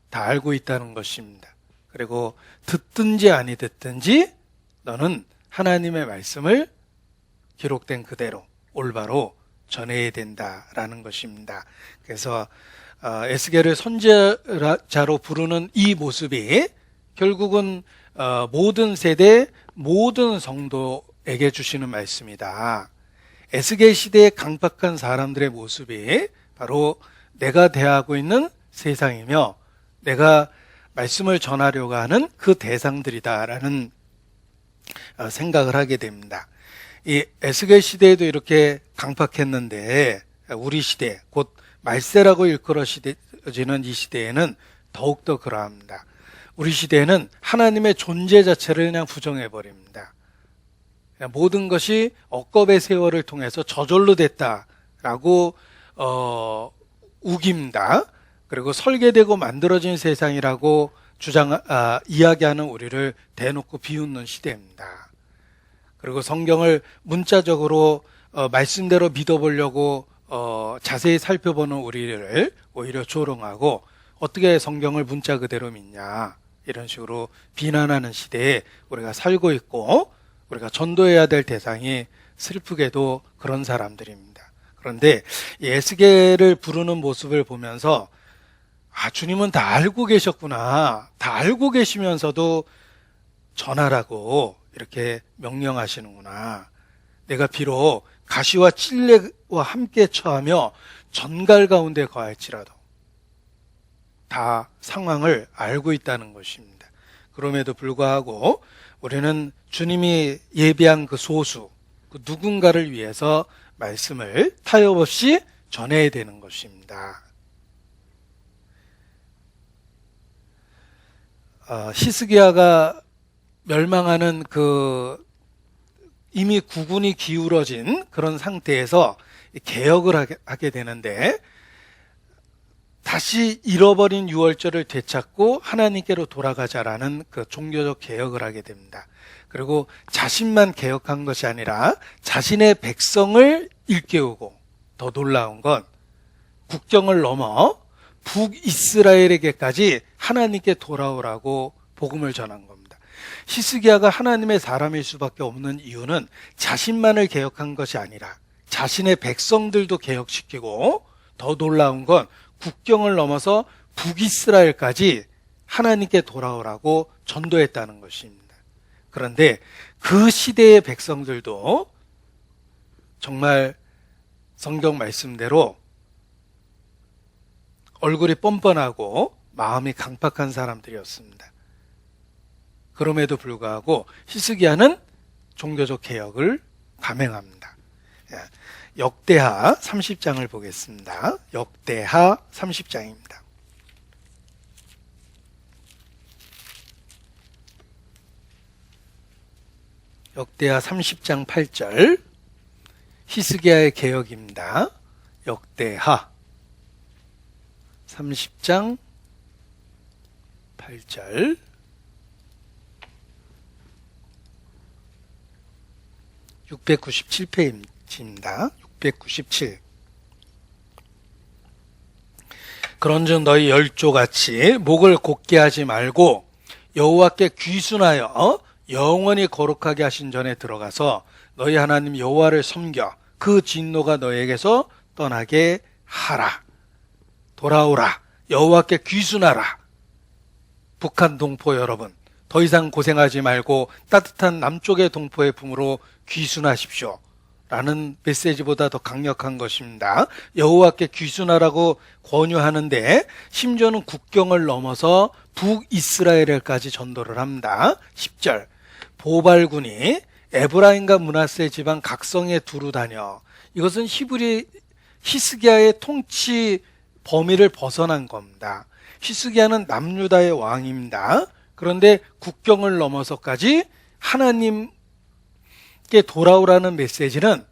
다 알고 있다는 것입니다. 그리고 듣든지 아니 듣든지 너는 하나님의 말씀을 기록된 그대로 올바로 전해야 된다라는 것입니다. 그래서 에스겔을 선지자로 부르는 이 모습이 결국은 모든 세대, 모든 성도에게 주시는 말씀이다. 에스겔 시대의 강박한 사람들의 모습이 바로 내가 대하고 있는 세상이며 내가 말씀을 전하려고 하는 그 대상들이다라는 생각을 하게 됩니다. 이 에스겔 시대에도 이렇게 강팍했는데 우리 시대, 곧 말세라고 일컬어지는 이 시대에는 더욱더 그러합니다. 우리 시대에는 하나님의 존재 자체를 그냥 부정해버립니다. 모든 것이 억겁의 세월을 통해서 저절로 됐다라고 우깁니다. 그리고 설계되고 만들어진 세상이라고 이야기하는 우리를 대놓고 비웃는 시대입니다. 그리고 성경을 문자적으로 말씀대로 믿어보려고 자세히 살펴보는 우리를 오히려 조롱하고 어떻게 성경을 문자 그대로 믿냐 이런 식으로 비난하는 시대에 우리가 살고 있고 우리가 전도해야 될 대상이 슬프게도 그런 사람들입니다. 그런데 이 에스겔을 부르는 모습을 보면서 주님은 다 알고 계셨구나. 다 알고 계시면서도 전하라고 이렇게 명령하시는구나. 내가 비록 가시와 찔레와 함께 처하며 전갈 가운데 거할지라도 다 상황을 알고 있다는 것입니다. 그럼에도 불구하고 우리는 주님이 예비한 그 소수, 그 누군가를 위해서 말씀을 타협 없이 전해야 되는 것입니다. 히스기야가 멸망하는 그 이미 국운이 기울어진 그런 상태에서 개혁을 하게 되는데 다시 잃어버린 유월절을 되찾고 하나님께로 돌아가자라는 그 종교적 개혁을 하게 됩니다. 그리고 자신만 개혁한 것이 아니라 자신의 백성을 일깨우고 더 놀라운 건 국경을 넘어 북이스라엘에게까지 하나님께 돌아오라고 복음을 전한 겁니다. 히스기야가 하나님의 사람일 수밖에 없는 이유는 자신만을 개혁한 것이 아니라 자신의 백성들도 개혁시키고 더 놀라운 건 국경을 넘어서 북이스라엘까지 하나님께 돌아오라고 전도했다는 것입니다. 그런데 그 시대의 백성들도 정말 성경 말씀대로 얼굴이 뻔뻔하고 마음이 강팍한 사람들이었습니다. 그럼에도 불구하고 히스기야는 종교적 개혁을 감행합니다. 역대하 30장을 보겠습니다. 역대하 30장입니다. 역대하 30장 8절 히스기야의 개혁입니다. 역대하 30장 8절 (697페이지입니다) 697. 그런즉 너희 열조같이 목을 곧게 하지 말고 여호와께 귀순하여 영원히 거룩하게 하신 전에 들어가서 너희 하나님 여호와를 섬겨 그 진노가 너희에게서 떠나게 하라. 돌아오라. 여호와께 귀순하라. 북한 동포 여러분, 더 이상 고생하지 말고 따뜻한 남쪽의 동포의 품으로 귀순하십시오. 라는 메시지보다 더 강력한 것입니다. 여호와께 귀순하라고 권유하는데 심지어는 국경을 넘어서 북이스라엘까지 전도를 합니다. 10절 보발군이 에브라임과 므낫세 지방 각성에 두루 다녀. 이것은 히스기야의 통치 범위를 벗어난 겁니다. 히스기야는 남유다의 왕입니다. 그런데 국경을 넘어서까지 하나님께 돌아오라는 메시지는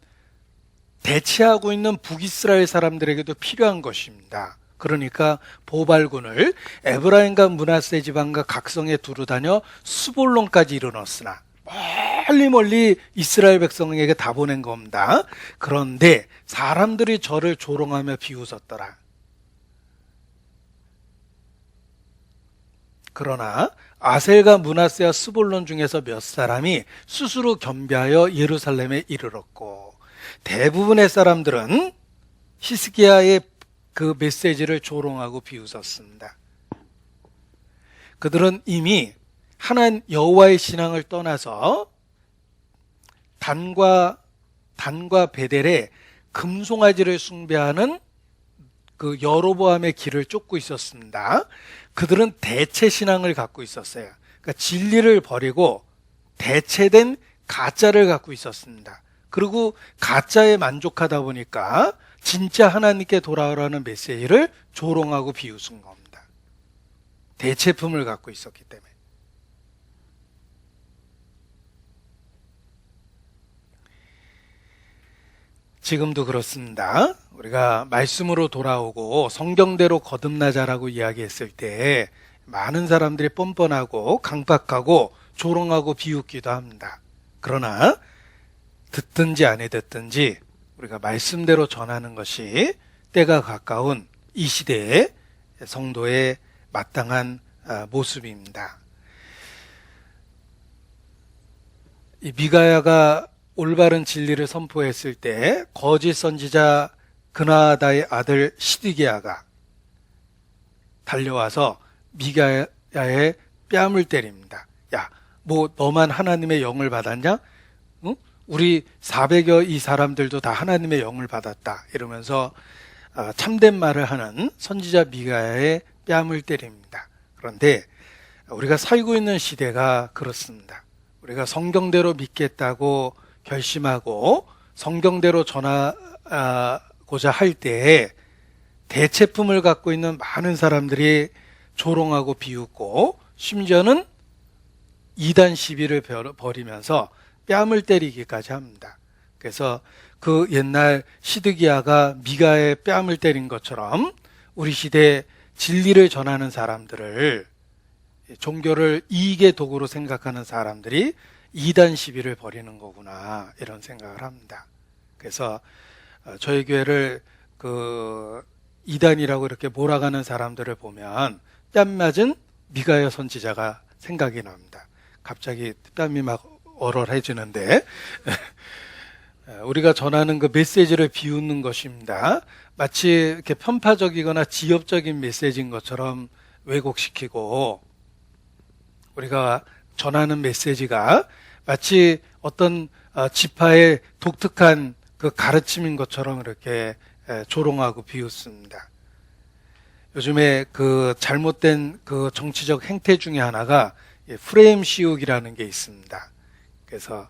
대체하고 있는 북이스라엘 사람들에게도 필요한 것입니다. 그러니까 보발군을 에브라임과 므낫세 지방과 각성에 두루 다녀 스볼론까지 이르렀으나 멀리 이스라엘 백성에게 다 보낸 겁니다. 그런데 사람들이 저를 조롱하며 비웃었더라. 그러나 아셀과 므낫세와 스볼론 중에서 몇 사람이 스스로 겸비하여 예루살렘에 이르렀고 대부분의 사람들은 히스기야의 그 메시지를 조롱하고 비웃었습니다. 그들은 이미 하나님 여호와의 신앙을 떠나서 단과 베델의 금송아지를 숭배하는 그 여로보암의 길을 쫓고 있었습니다. 그들은 대체 신앙을 갖고 있었어요. 그러니까 진리를 버리고 대체된 가짜를 갖고 있었습니다. 그리고 가짜에 만족하다 보니까 진짜 하나님께 돌아오라는 메시지를 조롱하고 비웃은 겁니다. 대체품을 갖고 있었기 때문에. 지금도 그렇습니다. 우리가 말씀으로 돌아오고 성경대로 거듭나자라고 이야기했을 때 많은 사람들이 뻔뻔하고 강박하고 조롱하고 비웃기도 합니다. 그러나 듣든지 안 듣든지 우리가 말씀대로 전하는 것이 때가 가까운 이 시대의 성도의 마땅한 모습입니다. 이 미가야가 올바른 진리를 선포했을 때 거짓 선지자 그나다의 아들 시드기야가 달려와서 미가야의 뺨을 때립니다. 야, 뭐 너만 하나님의 영을 받았냐? 응? 우리 400여 이 사람들도 다 하나님의 영을 받았다. 이러면서 참된 말을 하는 선지자 미가야의 뺨을 때립니다. 그런데 우리가 살고 있는 시대가 그렇습니다. 우리가 성경대로 믿겠다고 결심하고 성경대로 전하고자 할 때에 대체품을 갖고 있는 많은 사람들이 조롱하고 비웃고 심지어는 이단 시비를 벌이면서 뺨을 때리기까지 합니다. 그래서 그 옛날 시드기야가 미가의 뺨을 때린 것처럼 우리 시대에 진리를 전하는 사람들을 종교를 이익의 도구로 생각하는 사람들이 이단 시비를 벌이는 거구나 이런 생각을 합니다. 그래서 저희 교회를 그 이단이라고 이렇게 몰아가는 사람들을 보면 뺨 맞은 미가야 선지자가 생각이 납니다. 갑자기 뺨이 막 얼얼해지는데 우리가 전하는 그 메시지를 비웃는 것입니다. 마치 이렇게 편파적이거나 지엽적인 메시지인 것처럼 왜곡시키고 우리가 전하는 메시지가 마치 어떤 지파의 독특한 그 가르침인 것처럼 이렇게 조롱하고 비웃습니다. 요즘에 그 잘못된 그 정치적 행태 중에 하나가 프레임 씌우기라는 게 있습니다. 그래서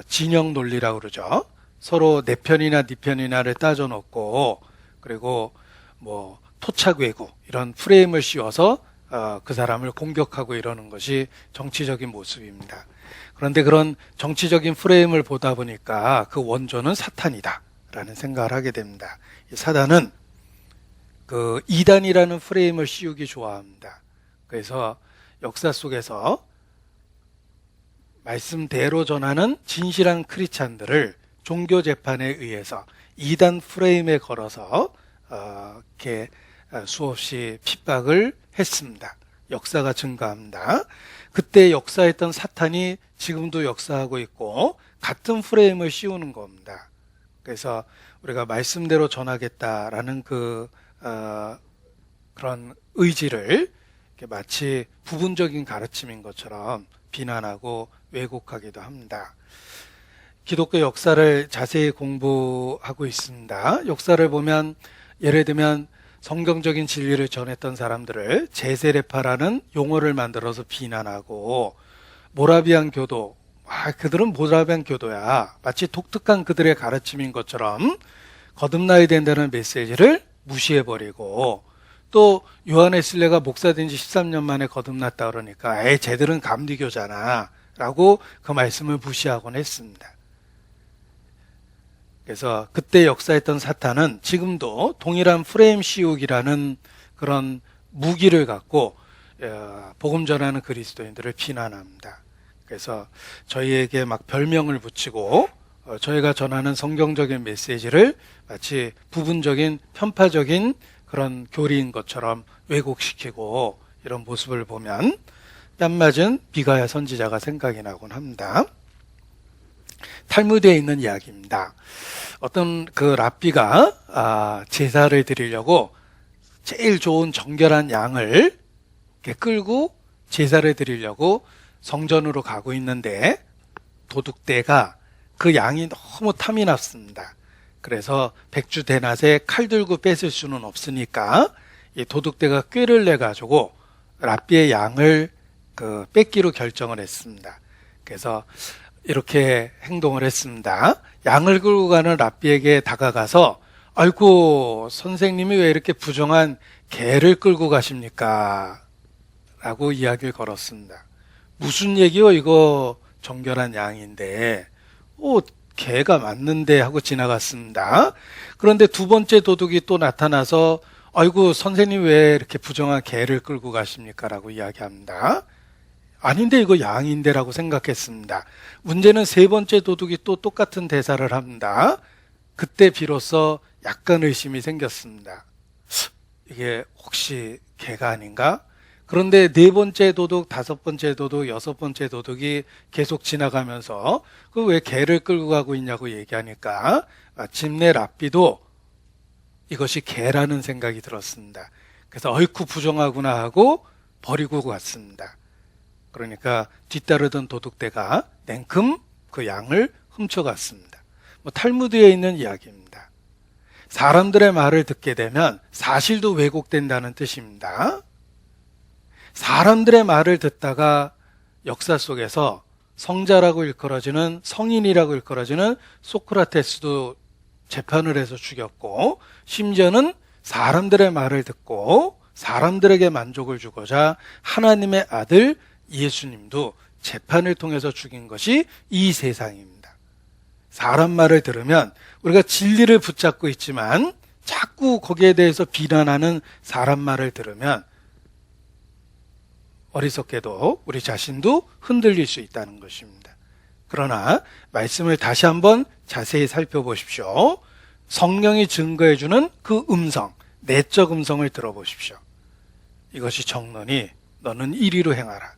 진영 논리라고 그러죠. 서로 내 편이나 네 편이나를 따져놓고 그리고 뭐 토착 왜구 이런 프레임을 씌워서 그 사람을 공격하고 이러는 것이 정치적인 모습입니다. 그런데 그런 정치적인 프레임을 보다 보니까 그 원조는 사탄이다 라는 생각을 하게 됩니다. 이 사단은 그 이단이라는 프레임을 씌우기 좋아합니다. 그래서 역사 속에서 말씀대로 전하는 진실한 크리스찬들을 종교 재판에 의해서 이단 프레임에 걸어서 이렇게 수없이 핍박을 했습니다. 역사가 증가합니다. 그때 역사했던 사탄이 지금도 역사하고 있고 같은 프레임을 씌우는 겁니다. 그래서 우리가 말씀대로 전하겠다라는 그런 의지를 마치 부분적인 가르침인 것처럼 비난하고 왜곡하기도 합니다. 기독교 역사를 자세히 공부하고 있습니다. 역사를 보면 예를 들면 성경적인 진리를 전했던 사람들을 제세례파라는 용어를 만들어서 비난하고 모라비안 교도, 그들은 모라비안 교도야. 마치 독특한 그들의 가르침인 것처럼 거듭나야 된다는 메시지를 무시해버리고 또 요한 웨슬레가 목사된 지 13년 만에 거듭났다 그러니까 쟤들은 감리교잖아 라고 그 말씀을 무시하곤 했습니다. 그래서 그때 역사했던 사탄은 지금도 동일한 프레임 씌우기라는 그런 무기를 갖고 복음 전하는 그리스도인들을 비난합니다. 그래서 저희에게 막 별명을 붙이고 저희가 전하는 성경적인 메시지를 마치 부분적인 편파적인 그런 교리인 것처럼 왜곡시키고 이런 모습을 보면 뺨맞은 비가야 선지자가 생각이 나곤 합니다. 탈무드에 있는 이야기입니다. 어떤 그 랍비가 제사를 드리려고 제일 좋은 정결한 양을 이렇게 끌고 제사를 드리려고 성전으로 가고 있는데 도둑대가 그 양이 너무 탐이 났습니다. 그래서 백주 대낮에 칼 들고 뺏을 수는 없으니까 이 도둑대가 꾀를 내 가지고 랍비의 양을 뺏기로 결정을 했습니다. 그래서 이렇게 행동을 했습니다. 양을 끌고 가는 랍비에게 다가가서 아이고 선생님이 왜 이렇게 부정한 개를 끌고 가십니까? 라고 이야기를 걸었습니다. 무슨 얘기요? 이거 정결한 양인데 개가 맞는데 하고 지나갔습니다. 그런데 두 번째 도둑이 또 나타나서 아이고 선생님 왜 이렇게 부정한 개를 끌고 가십니까? 라고 이야기합니다. 아닌데 이거 양인데 라고 생각했습니다. 문제는 세 번째 도둑이 또 똑같은 대사를 합니다. 그때 비로소 약간 의심이 생겼습니다. 이게 혹시 개가 아닌가? 그런데 네 번째 도둑, 다섯 번째 도둑, 여섯 번째 도둑이 계속 지나가면서 그 왜 개를 끌고 가고 있냐고 얘기하니까 마침내 랍비도 이것이 개라는 생각이 들었습니다. 그래서 어이쿠 부정하구나 하고 버리고 갔습니다. 그러니까 뒤따르던 도둑대가 냉큼 그 양을 훔쳐갔습니다. 탈무드에 있는 이야기입니다. 사람들의 말을 듣게 되면 사실도 왜곡된다는 뜻입니다. 사람들의 말을 듣다가 역사 속에서 성자라고 일컬어지는 성인이라고 일컬어지는 소크라테스도 재판을 해서 죽였고 심지어는 사람들의 말을 듣고 사람들에게 만족을 주고자 하나님의 아들 예수님도 재판을 통해서 죽인 것이 이 세상입니다. 사람 말을 들으면 우리가 진리를 붙잡고 있지만 자꾸 거기에 대해서 비난하는 사람 말을 들으면 어리석게도 우리 자신도 흔들릴 수 있다는 것입니다. 그러나 말씀을 다시 한번 자세히 살펴보십시오. 성령이 증거해주는 그 음성, 내적 음성을 들어보십시오. 이것이 정론이 너는 이리로 행하라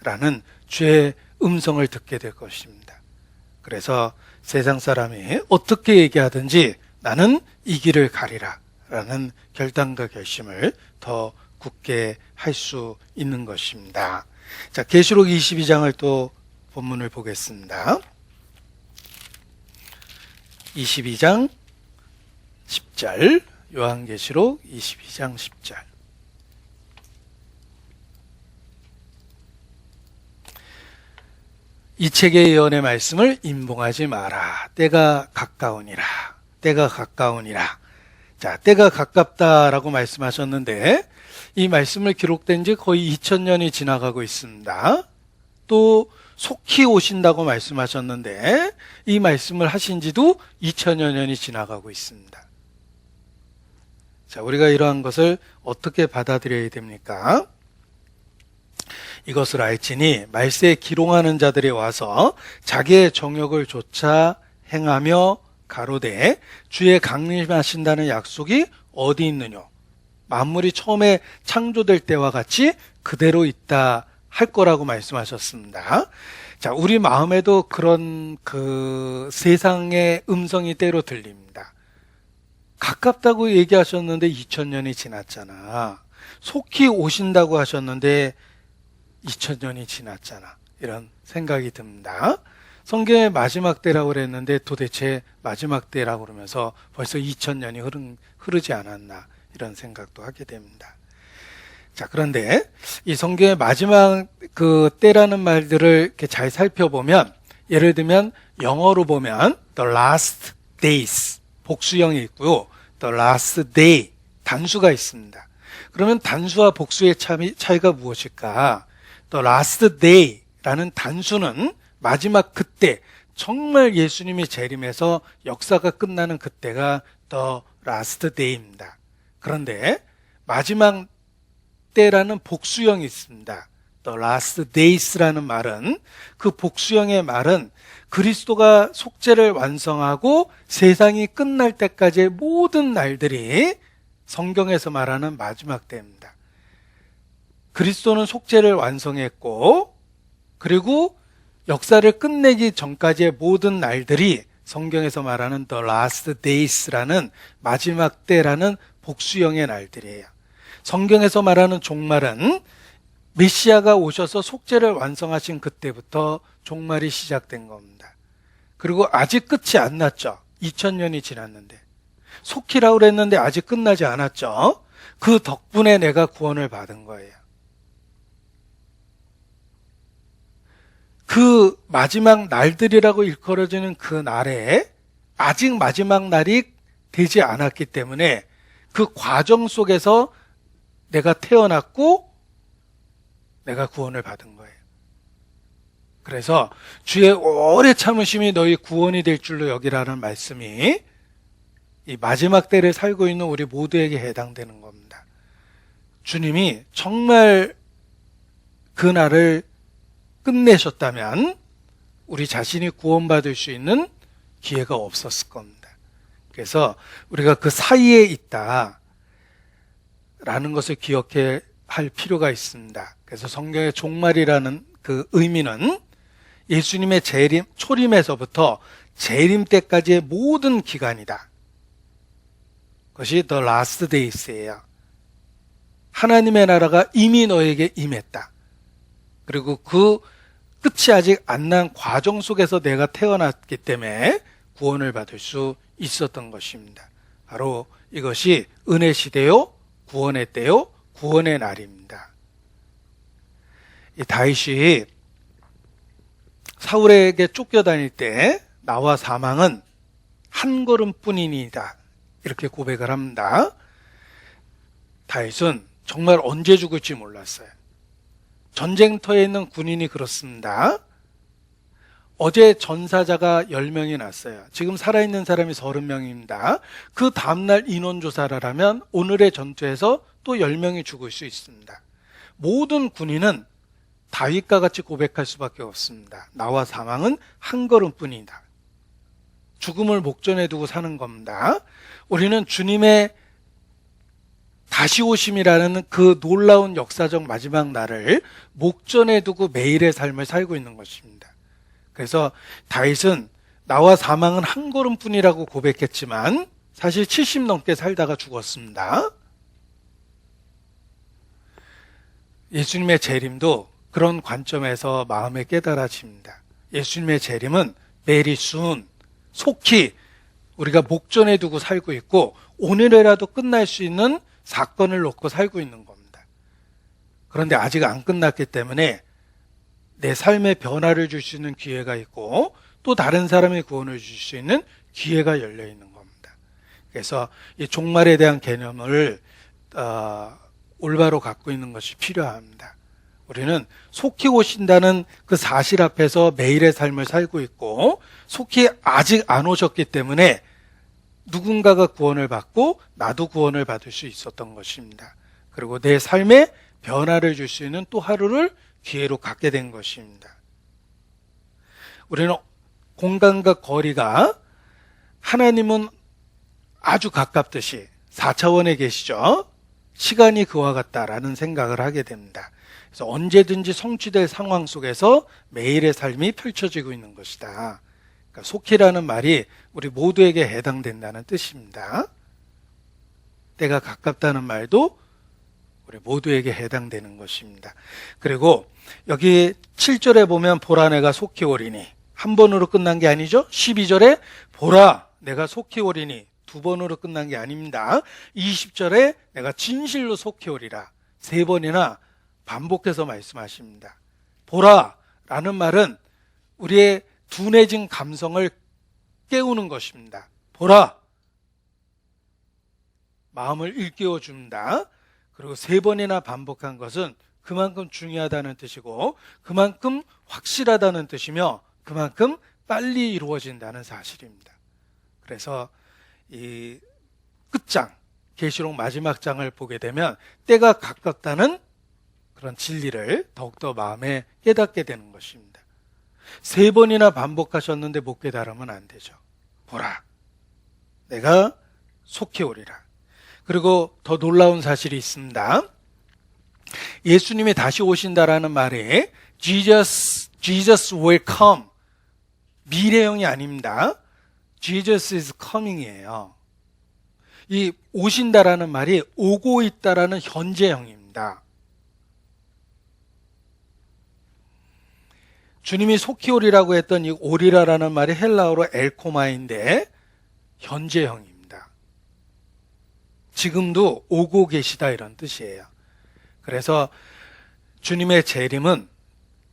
라는 주의 음성을 듣게 될 것입니다. 그래서 세상 사람이 어떻게 얘기하든지 나는 이 길을 가리라 라는 결단과 결심을 더 굳게 할 수 있는 것입니다. 자, 계시록 22장을 또 본문을 보겠습니다. 22장 10절 요한계시록 22장 10절. 이 책의 예언의 말씀을 임봉하지 마라. 때가 가까우니라. 때가 가까우니라. 자, 때가 가깝다라고 말씀하셨는데 이 말씀을 기록된 지 거의 2000년이 지나가고 있습니다. 또 속히 오신다고 말씀하셨는데 이 말씀을 하신 지도 2000여 년이 지나가고 있습니다. 자, 우리가 이러한 것을 어떻게 받아들여야 됩니까? 이것을 알지니 말세에 기롱하는 자들이 와서 자기의 정욕을 조차 행하며 가로되 주의 강림하신다는 약속이 어디 있느냐? 만물이 처음에 창조될 때와 같이 그대로 있다 할 거라고 말씀하셨습니다. 자, 우리 마음에도 그런 그 세상의 음성이 때로 들립니다. 가깝다고 얘기하셨는데 2000년이 지났잖아. 속히 오신다고 하셨는데 2000년이 지났잖아. 이런 생각이 듭니다. 성경의 마지막 때라고 그랬는데 도대체 마지막 때라고 그러면서 벌써 2000년이 흐르지 않았나 이런 생각도 하게 됩니다. 자, 그런데 이 성경의 마지막 그 때라는 말들을 이렇게 잘 살펴보면 예를 들면 영어로 보면 the last days 복수형이 있고요. the last day 단수가 있습니다. 그러면 단수와 복수의 차이가 무엇일까? The last day라는 단수는 마지막 그때, 정말 예수님이 재림해서 역사가 끝나는 그때가 the last day입니다. 그런데 마지막 때라는 복수형이 있습니다. The last days라는 말은 그 복수형의 말은 그리스도가 속죄를 완성하고 세상이 끝날 때까지의 모든 날들이 성경에서 말하는 마지막 때입니다. 그리스도는 속죄를 완성했고 그리고 역사를 끝내기 전까지의 모든 날들이 성경에서 말하는 the last days라는 마지막 때라는 복수형의 날들이에요. 성경에서 말하는 종말은 메시아가 오셔서 속죄를 완성하신 그때부터 종말이 시작된 겁니다. 그리고 아직 끝이 안 났죠. 2000년이 지났는데. 속히라고 그랬는데 아직 끝나지 않았죠. 그 덕분에 내가 구원을 받은 거예요. 그 마지막 날들이라고 일컬어지는 그 날에 아직 마지막 날이 되지 않았기 때문에 그 과정 속에서 내가 태어났고 내가 구원을 받은 거예요. 그래서 주의 오래 참으심이 너희 구원이 될 줄로 여기라는 말씀이 이 마지막 때를 살고 있는 우리 모두에게 해당되는 겁니다. 주님이 정말 그 날을 끝내셨다면 우리 자신이 구원받을 수 있는 기회가 없었을 겁니다. 그래서 우리가 그 사이에 있다 라는 것을 기억해야 할 필요가 있습니다. 그래서 성경의 종말이라는 그 의미는 예수님의 초림에서부터 재림 때까지의 모든 기간이다. 그것이 the last days예요. 하나님의 나라가 이미 너에게 임했다. 그리고 그 끝이 아직 안 난 과정 속에서 내가 태어났기 때문에 구원을 받을 수 있었던 것입니다. 바로 이것이 은혜 시대요, 구원의 때요, 구원의 날입니다. 이 다윗이 사울에게 쫓겨다닐 때 나와 사망은 한 걸음뿐이니이다. 이렇게 고백을 합니다. 다윗은 정말 언제 죽을지 몰랐어요. 전쟁터에 있는 군인이 그렇습니다. 어제 전사자가 10명이 났어요. 지금 살아있는 사람이 30명입니다. 그 다음날 인원조사를 하면 오늘의 전투에서 또 10명이 죽을 수 있습니다. 모든 군인은 다윗과 같이 고백할 수밖에 없습니다. 나와 사망은 한 걸음뿐이다. 죽음을 목전에 두고 사는 겁니다. 우리는 주님의 다시 오심이라는 그 놀라운 역사적 마지막 날을 목전에 두고 매일의 삶을 살고 있는 것입니다. 그래서 다윗은 나와 사망은 한 걸음뿐이라고 고백했지만 사실 70 넘게 살다가 죽었습니다. 예수님의 재림도 그런 관점에서 마음에 깨달아집니다. 예수님의 재림은 very soon, 속히 우리가 목전에 두고 살고 있고 오늘이라도 끝날 수 있는 사건을 놓고 살고 있는 겁니다. 그런데 아직 안 끝났기 때문에 내 삶에 변화를 줄 수 있는 기회가 있고 또 다른 사람의 구원을 줄 수 있는 기회가 열려 있는 겁니다. 그래서 이 종말에 대한 개념을 올바로 갖고 있는 것이 필요합니다. 우리는 속히 오신다는 그 사실 앞에서 매일의 삶을 살고 있고 속히 아직 안 오셨기 때문에 누군가가 구원을 받고 나도 구원을 받을 수 있었던 것입니다. 그리고 내 삶에 변화를 줄 수 있는 또 하루를 기회로 갖게 된 것입니다. 우리는 공간과 거리가 하나님은 아주 가깝듯이 4차원에 계시죠. 시간이 그와 같다라는 생각을 하게 됩니다. 그래서 언제든지 성취될 상황 속에서 매일의 삶이 펼쳐지고 있는 것이다. 그러니까 속히라는 말이 우리 모두에게 해당된다는 뜻입니다. 때가 가깝다는 말도 우리 모두에게 해당되는 것입니다. 그리고 여기 7절에 보면 보라 내가 속히 오리니 한 번으로 끝난 게 아니죠. 12절에 보라 내가 속히 오리니 두 번으로 끝난 게 아닙니다. 20절에 내가 진실로 속히 오리라 세 번이나 반복해서 말씀하십니다. 보라 라는 말은 우리의 둔해진 감성을 깨우는 것입니다. 보라 마음을 일깨워 줍니다. 그리고 세 번이나 반복한 것은 그만큼 중요하다는 뜻이고 그만큼 확실하다는 뜻이며 그만큼 빨리 이루어진다는 사실입니다. 그래서 이 끝장 계시록 마지막 장을 보게 되면 때가 가깝다는 그런 진리를 더욱더 마음에 깨닫게 되는 것입니다. 세 번이나 반복하셨는데 못 깨달으면 안 되죠. 보라 내가 속히 오리라. 그리고 더 놀라운 사실이 있습니다. 예수님이 다시 오신다라는 말에 Jesus will come 미래형이 아닙니다. Jesus is coming이에요. 이 오신다라는 말이 오고 있다라는 현재형입니다. 주님이 속히 오리라고 했던 이 오리라라는 말이 헬라어로 엘코마인데 현재형입니다. 지금도 오고 계시다 이런 뜻이에요. 그래서 주님의 재림은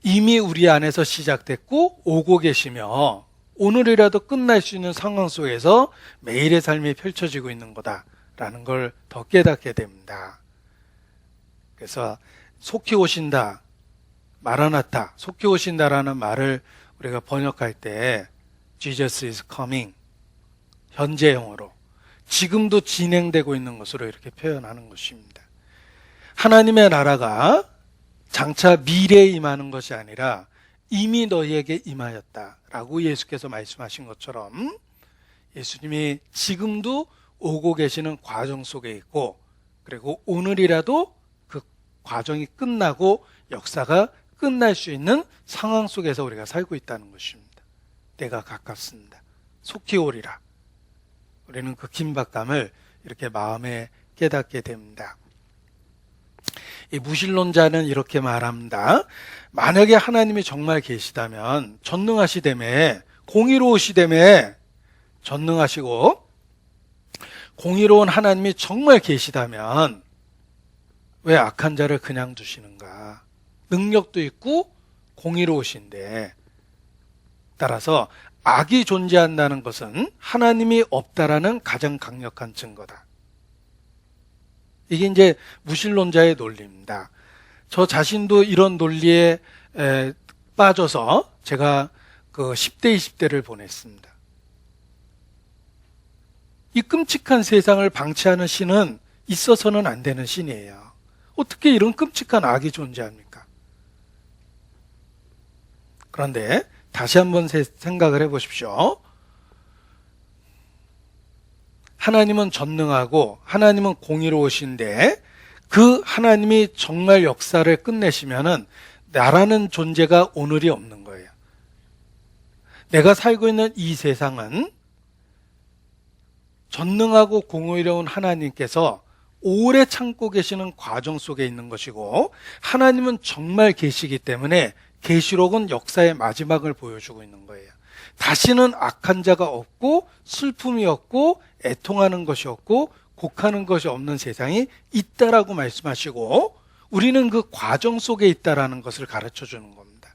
이미 우리 안에서 시작됐고 오고 계시며 오늘이라도 끝날 수 있는 상황 속에서 매일의 삶이 펼쳐지고 있는 거다라는 걸 더 깨닫게 됩니다. 그래서 속히 오신다, 마라나타, 속히 오신다라는 말을 우리가 번역할 때 Jesus is coming 현재형으로 지금도 진행되고 있는 것으로 이렇게 표현하는 것입니다. 하나님의 나라가 장차 미래에 임하는 것이 아니라 이미 너희에게 임하였다라고 예수께서 말씀하신 것처럼 예수님이 지금도 오고 계시는 과정 속에 있고 그리고 오늘이라도 그 과정이 끝나고 역사가 끝날 수 있는 상황 속에서 우리가 살고 있다는 것입니다. 때가 가깝습니다. 속히 오리라. 우리는 그 긴박감을 이렇게 마음에 깨닫게 됩니다. 이 무신론자는 이렇게 말합니다. 만약에 하나님이 정말 계시다면 전능하시다며 공의로우시다며 전능하시고 공의로운 하나님이 정말 계시다면 왜 악한 자를 그냥 두시는가? 능력도 있고 공의로우신데 따라서 악이 존재한다는 것은 하나님이 없다라는 가장 강력한 증거다. 이게 이제 무신론자의 논리입니다. 저 자신도 이런 논리에 빠져서 제가 그 10대, 20대를 보냈습니다. 이 끔찍한 세상을 방치하는 신은 있어서는 안 되는 신이에요. 어떻게 이런 끔찍한 악이 존재합니까? 그런데 다시 한번 생각을 해보십시오. 하나님은 전능하고 하나님은 공의로우신데 그 하나님이 정말 역사를 끝내시면은 나라는 존재가 오늘이 없는 거예요. 내가 살고 있는 이 세상은 전능하고 공의로운 하나님께서 오래 참고 계시는 과정 속에 있는 것이고 하나님은 정말 계시기 때문에 계시록은 역사의 마지막을 보여주고 있는 거예요. 다시는 악한 자가 없고 슬픔이 없고 애통하는 것이 없고 곡하는 것이 없는 세상이 있다라고 말씀하시고 우리는 그 과정 속에 있다라는 것을 가르쳐 주는 겁니다.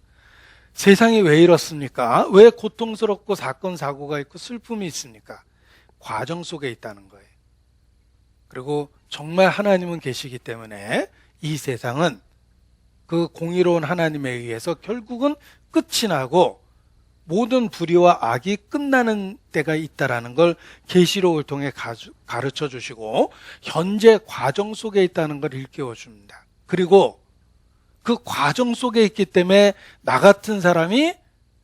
세상이 왜 이렇습니까? 왜 고통스럽고 사건 사고가 있고 슬픔이 있습니까? 과정 속에 있다는 거예요. 그리고 정말 하나님은 계시기 때문에 이 세상은 그 공의로운 하나님에 의해서 결국은 끝이 나고 모든 불의와 악이 끝나는 때가 있다라는 걸 계시록을 통해 가르쳐 주시고 현재 과정 속에 있다는 걸 일깨워 줍니다. 그리고 그 과정 속에 있기 때문에 나 같은 사람이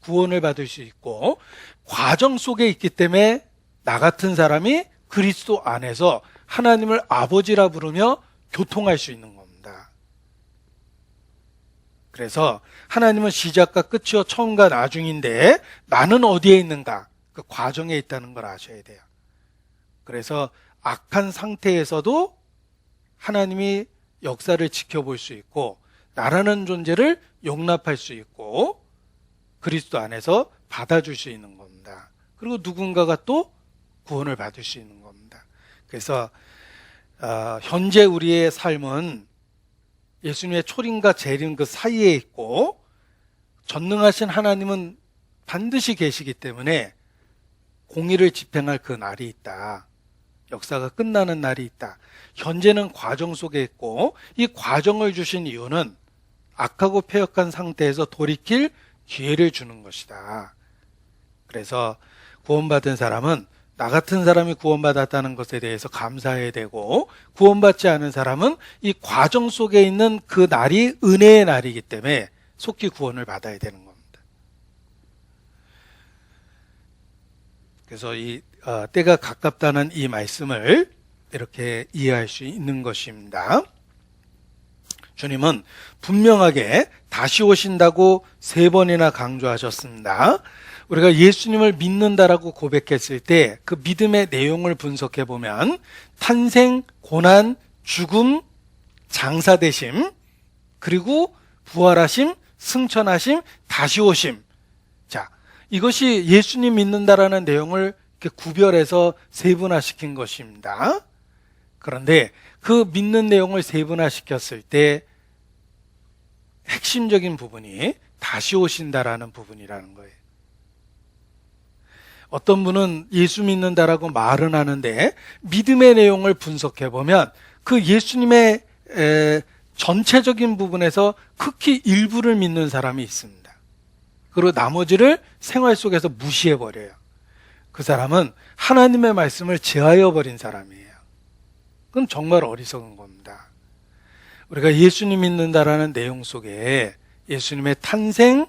구원을 받을 수 있고 과정 속에 있기 때문에 나 같은 사람이 그리스도 안에서 하나님을 아버지라 부르며 교통할 수 있는 겁니다. 그래서 하나님은 시작과 끝이요 처음과 나중인데 나는 어디에 있는가? 그 과정에 있다는 걸 아셔야 돼요. 그래서 악한 상태에서도 하나님이 역사를 지켜볼 수 있고 나라는 존재를 용납할 수 있고 그리스도 안에서 받아줄 수 있는 겁니다. 그리고 누군가가 또 구원을 받을 수 있는 겁니다. 그래서 현재 우리의 삶은 예수님의 초림과 재림 그 사이에 있고 전능하신 하나님은 반드시 계시기 때문에 공의를 집행할 그 날이 있다. 역사가 끝나는 날이 있다. 현재는 과정 속에 있고 이 과정을 주신 이유는 악하고 패역한 상태에서 돌이킬 기회를 주는 것이다. 그래서 구원받은 사람은 나 같은 사람이 구원받았다는 것에 대해서 감사해야 되고 구원받지 않은 사람은 이 과정 속에 있는 그 날이 은혜의 날이기 때문에 속히 구원을 받아야 되는 겁니다. 그래서 이 때가 가깝다는 이 말씀을 이렇게 이해할 수 있는 것입니다. 주님은 분명하게 다시 오신다고 3번이나 강조하셨습니다. 우리가 예수님을 믿는다라고 고백했을 때 그 믿음의 내용을 분석해 보면 탄생, 고난, 죽음, 장사되심, 그리고 부활하심, 승천하심, 다시 오심. 자, 이것이 예수님 믿는다라는 내용을 이렇게 구별해서 세분화시킨 것입니다. 그런데 그 믿는 내용을 세분화시켰을 때 핵심적인 부분이 다시 오신다라는 부분이라는 거예요. 어떤 분은 예수 믿는다라고 말은 하는데 믿음의 내용을 분석해 보면 그 예수님의 전체적인 부분에서 극히 일부를 믿는 사람이 있습니다. 그리고 나머지를 생활 속에서 무시해 버려요. 그 사람은 하나님의 말씀을 제하여 버린 사람이에요. 그건 정말 어리석은 겁니다. 우리가 예수님 믿는다라는 내용 속에 예수님의 탄생,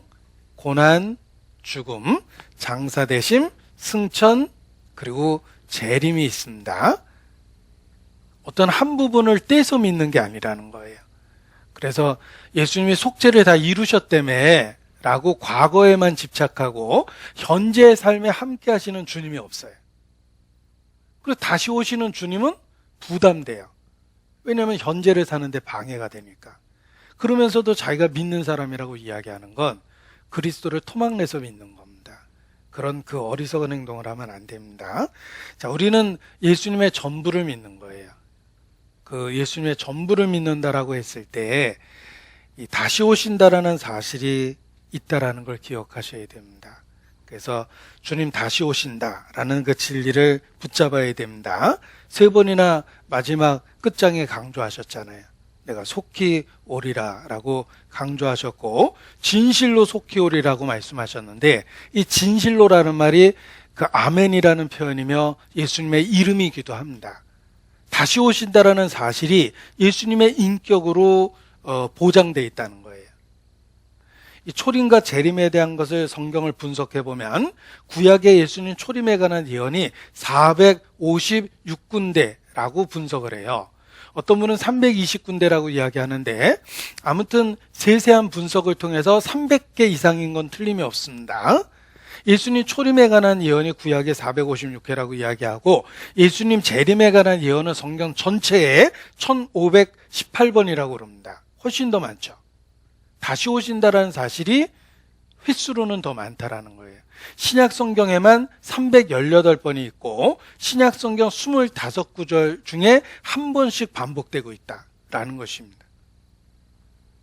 고난, 죽음, 장사되심, 승천, 그리고 재림이 있습니다. 어떤 한 부분을 떼서 믿는 게 아니라는 거예요. 그래서 예수님이 속죄를 다 이루셨다며 라고 과거에만 집착하고 현재의 삶에 함께 하시는 주님이 없어요. 그리고 다시 오시는 주님은 부담돼요. 왜냐하면 현재를 사는데 방해가 되니까. 그러면서도 자기가 믿는 사람이라고 이야기하는 건 그리스도를 토막내서 믿는 겁니다. 그런 그 어리석은 행동을 하면 안 됩니다. 자, 우리는 예수님의 전부를 믿는 거예요. 그 예수님의 전부를 믿는다라고 했을 때 이 다시 오신다라는 사실이 있다라는 걸 기억하셔야 됩니다. 그래서 주님 다시 오신다라는 그 진리를 붙잡아야 됩니다. 3번이나 마지막 끝장에 강조하셨잖아요. 내가 속히 오리라 라고 강조하셨고 진실로 속히 오리라고 말씀하셨는데 이 진실로라는 말이 그 아멘이라는 표현이며 예수님의 이름이기도 합니다. 다시 오신다라는 사실이 예수님의 인격으로 보장되어 있다는 거예요. 이 초림과 재림에 대한 것을 성경을 분석해 보면 구약의 예수님 초림에 관한 예언이 456군데라고 분석을 해요. 어떤 분은 320군데라고 이야기하는데 아무튼 세세한 분석을 통해서 300개 이상인 건 틀림이 없습니다. 예수님 초림에 관한 예언이 구약에 456회라고 이야기하고 예수님 재림에 관한 예언은 성경 전체에 1518번이라고 그럽니다. 훨씬 더 많죠. 다시 오신다라는 사실이 횟수로는 더 많다라는 거예요. 신약 성경에만 318번이 있고 신약 성경 25구절 중에 한 번씩 반복되고 있다라는 것입니다.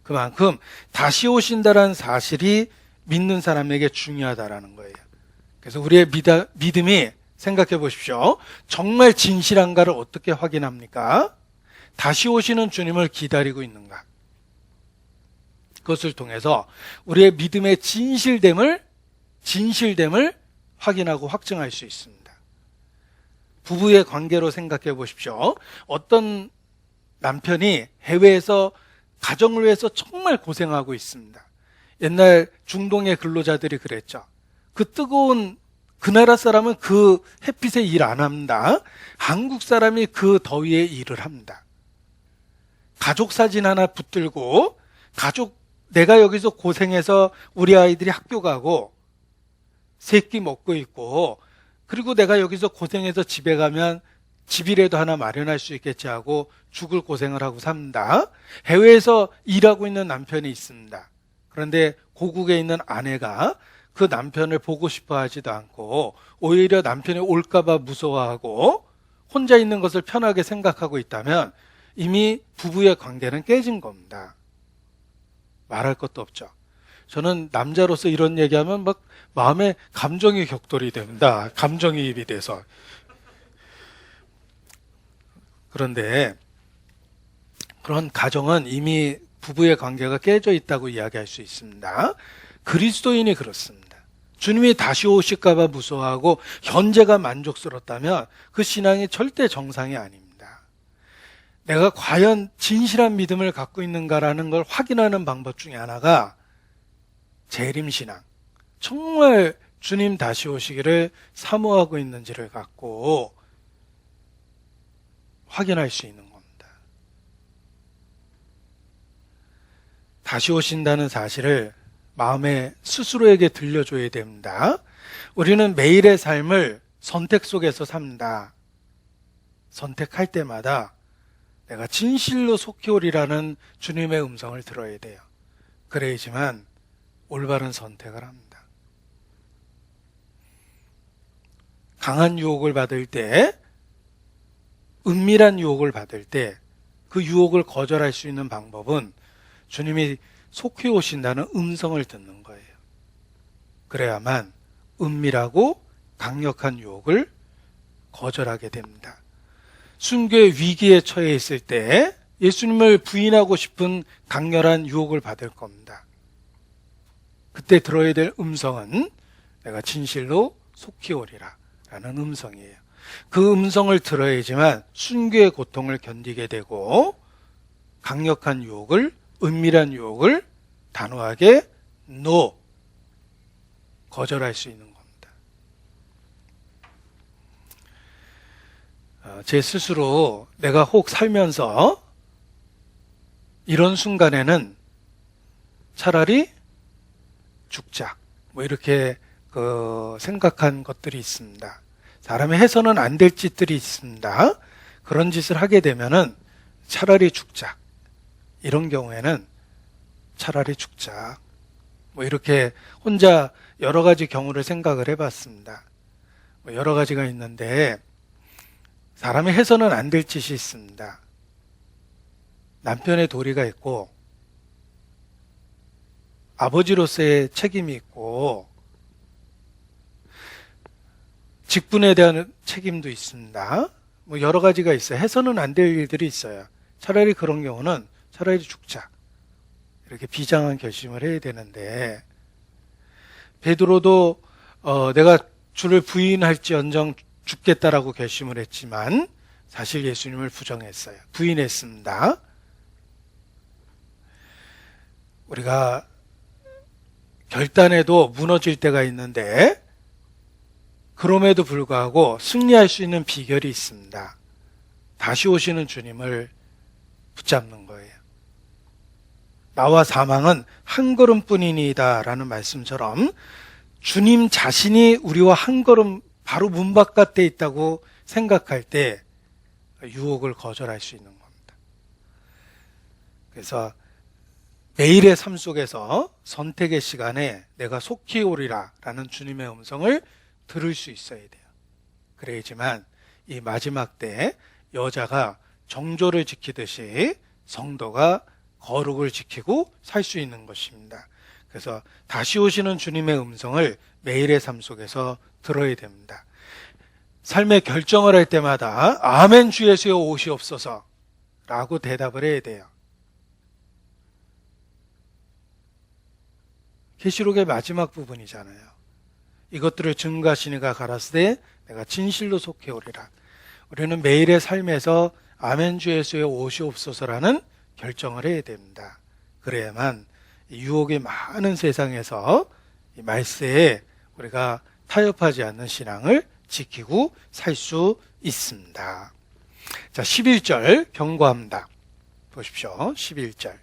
그만큼 다시 오신다라는 사실이 믿는 사람에게 중요하다라는 거예요. 그래서 우리의 믿음이 생각해 보십시오. 정말 진실한가를 어떻게 확인합니까? 다시 오시는 주님을 기다리고 있는가? 그것을 통해서 우리의 믿음의 진실됨을 확인하고 확증할 수 있습니다. 부부의 관계로 생각해 보십시오. 어떤 남편이 해외에서 가정을 위해서 정말 고생하고 있습니다. 옛날 중동의 근로자들이 그랬죠. 그 뜨거운 그 나라 사람은 그 햇빛에 일 안 합니다. 한국 사람이 그 더위에 일을 합니다. 가족 사진 하나 붙들고 내가 여기서 고생해서 우리 아이들이 학교 가고 세끼 먹고 있고 그리고 내가 여기서 고생해서 집에 가면 집이라도 하나 마련할 수 있겠지 하고 죽을 고생을 하고 삽니다. 해외에서 일하고 있는 남편이 있습니다. 그런데 고국에 있는 아내가 그 남편을 보고 싶어 하지도 않고 오히려 남편이 올까봐 무서워하고 혼자 있는 것을 편하게 생각하고 있다면 이미 부부의 관계는 깨진 겁니다. 말할 것도 없죠. 저는 남자로서 이런 얘기하면 막 마음에 감정이 격돌이 됩니다. 감정이입이 돼서. 그런데 그런 가정은 이미 부부의 관계가 깨져 있다고 이야기할 수 있습니다. 그리스도인이 그렇습니다. 주님이 다시 오실까 봐 무서워하고 현재가 만족스럽다면 그 신앙이 절대 정상이 아닙니다. 내가 과연 진실한 믿음을 갖고 있는가라는 걸 확인하는 방법 중에 하나가 재림신앙, 정말 주님 다시 오시기를 사모하고 있는지를 갖고 확인할 수 있는 겁니다. 다시 오신다는 사실을 마음에 스스로에게 들려줘야 됩니다. 우리는 매일의 삶을 선택 속에서 삽니다. 선택할 때마다 내가 진실로 속히 오리라는 주님의 음성을 들어야 돼요. 그래야지만 올바른 선택을 합니다. 강한 유혹을 받을 때, 은밀한 유혹을 받을 때 그 유혹을 거절할 수 있는 방법은 주님이 속히 오신다는 음성을 듣는 거예요. 그래야만 은밀하고 강력한 유혹을 거절하게 됩니다. 순교의 위기에 처해 있을 때 예수님을 부인하고 싶은 강렬한 유혹을 받을 겁니다. 그때 들어야 될 음성은 내가 진실로 속히 오리라 라는 음성이에요. 그 음성을 들어야지만 순교의 고통을 견디게 되고 강력한 유혹을, 은밀한 유혹을 단호하게 NO, 거절할 수 있는 겁니다. 제 스스로 내가 혹 살면서 이런 순간에는 차라리 죽자, 이렇게 생각한 것들이 있습니다. 사람이 해서는 안 될 짓들이 있습니다. 그런 짓을 하게 되면은 차라리 죽자. 이런 경우에는 차라리 죽자. 이렇게 혼자 여러 가지 경우를 생각을 해봤습니다. 여러 가지가 있는데 사람이 해서는 안 될 짓이 있습니다. 남편의 도리가 있고 아버지로서의 책임이 있고 직분에 대한 책임도 있습니다. 여러 가지가 있어요. 해서는 안 될 일들이 있어요. 차라리 그런 경우는 차라리 죽자. 이렇게 비장한 결심을 해야 되는데 베드로도 내가 주를 부인할지언정 죽겠다라고 결심을 했지만 사실 예수님을 부정했어요. 부인했습니다. 우리가 결단에도 무너질 때가 있는데 그럼에도 불구하고 승리할 수 있는 비결이 있습니다. 다시 오시는 주님을 붙잡는 거예요. 나와 사망은 한 걸음뿐이니이다 라는 말씀처럼 주님 자신이 우리와 한 걸음 바로 문 바깥에 있다고 생각할 때 유혹을 거절할 수 있는 겁니다. 그래서 매일의 삶 속에서 선택의 시간에 내가 속히 오리라 라는 주님의 음성을 들을 수 있어야 돼요. 그래야지만 이 마지막 때 여자가 정조를 지키듯이 성도가 거룩을 지키고 살 수 있는 것입니다. 그래서 다시 오시는 주님의 음성을 매일의 삶 속에서 들어야 됩니다. 삶의 결정을 할 때마다 아멘 주 예수여 오시옵소서 라고 대답을 해야 돼요. 계시록의 마지막 부분이잖아요. 이것들을 증거하시니가 가라사대 내가 진실로 속해 오리라. 우리는 매일의 삶에서 아멘 주 예수여 오시옵소서라는 결정을 해야 됩니다. 그래야만 유혹이 많은 세상에서 이 말세에 우리가 타협하지 않는 신앙을 지키고 살 수 있습니다. 자, 11절 경고합니다. 보십시오. 11절.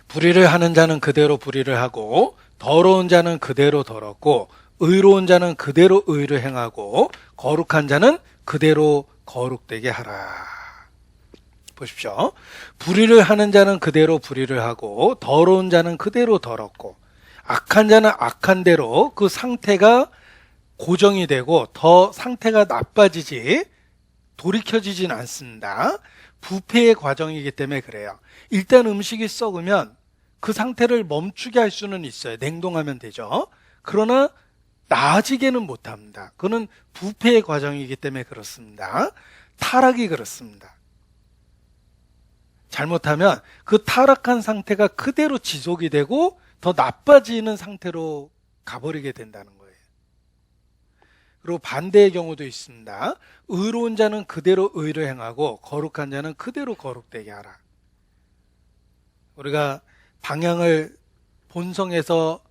불의를 하는 자는 그대로 불의를 하고 더러운 자는 그대로 더럽고 의로운 자는 그대로 의를 행하고 거룩한 자는 그대로 거룩되게 하라. 보십시오. 불의를 하는 자는 그대로 불의를 하고 더러운 자는 그대로 더럽고 악한 자는 악한 대로 그 상태가 고정이 되고 더 상태가 나빠지지 돌이켜지진 않습니다. 부패의 과정이기 때문에 그래요. 일단 음식이 썩으면 그 상태를 멈추게 할 수는 있어요. 냉동하면 되죠. 그러나 나아지게는 못합니다. 그거는 부패의 과정이기 때문에 그렇습니다. 타락이 그렇습니다. 잘못하면 그 타락한 상태가 그대로 지속이 되고 더 나빠지는 상태로 가버리게 된다는 거예요. 그리고 반대의 경우도 있습니다. 의로운 자는 그대로 의를 행하고 거룩한 자는 그대로 거룩되게 하라. 우리가 방향을 본성에서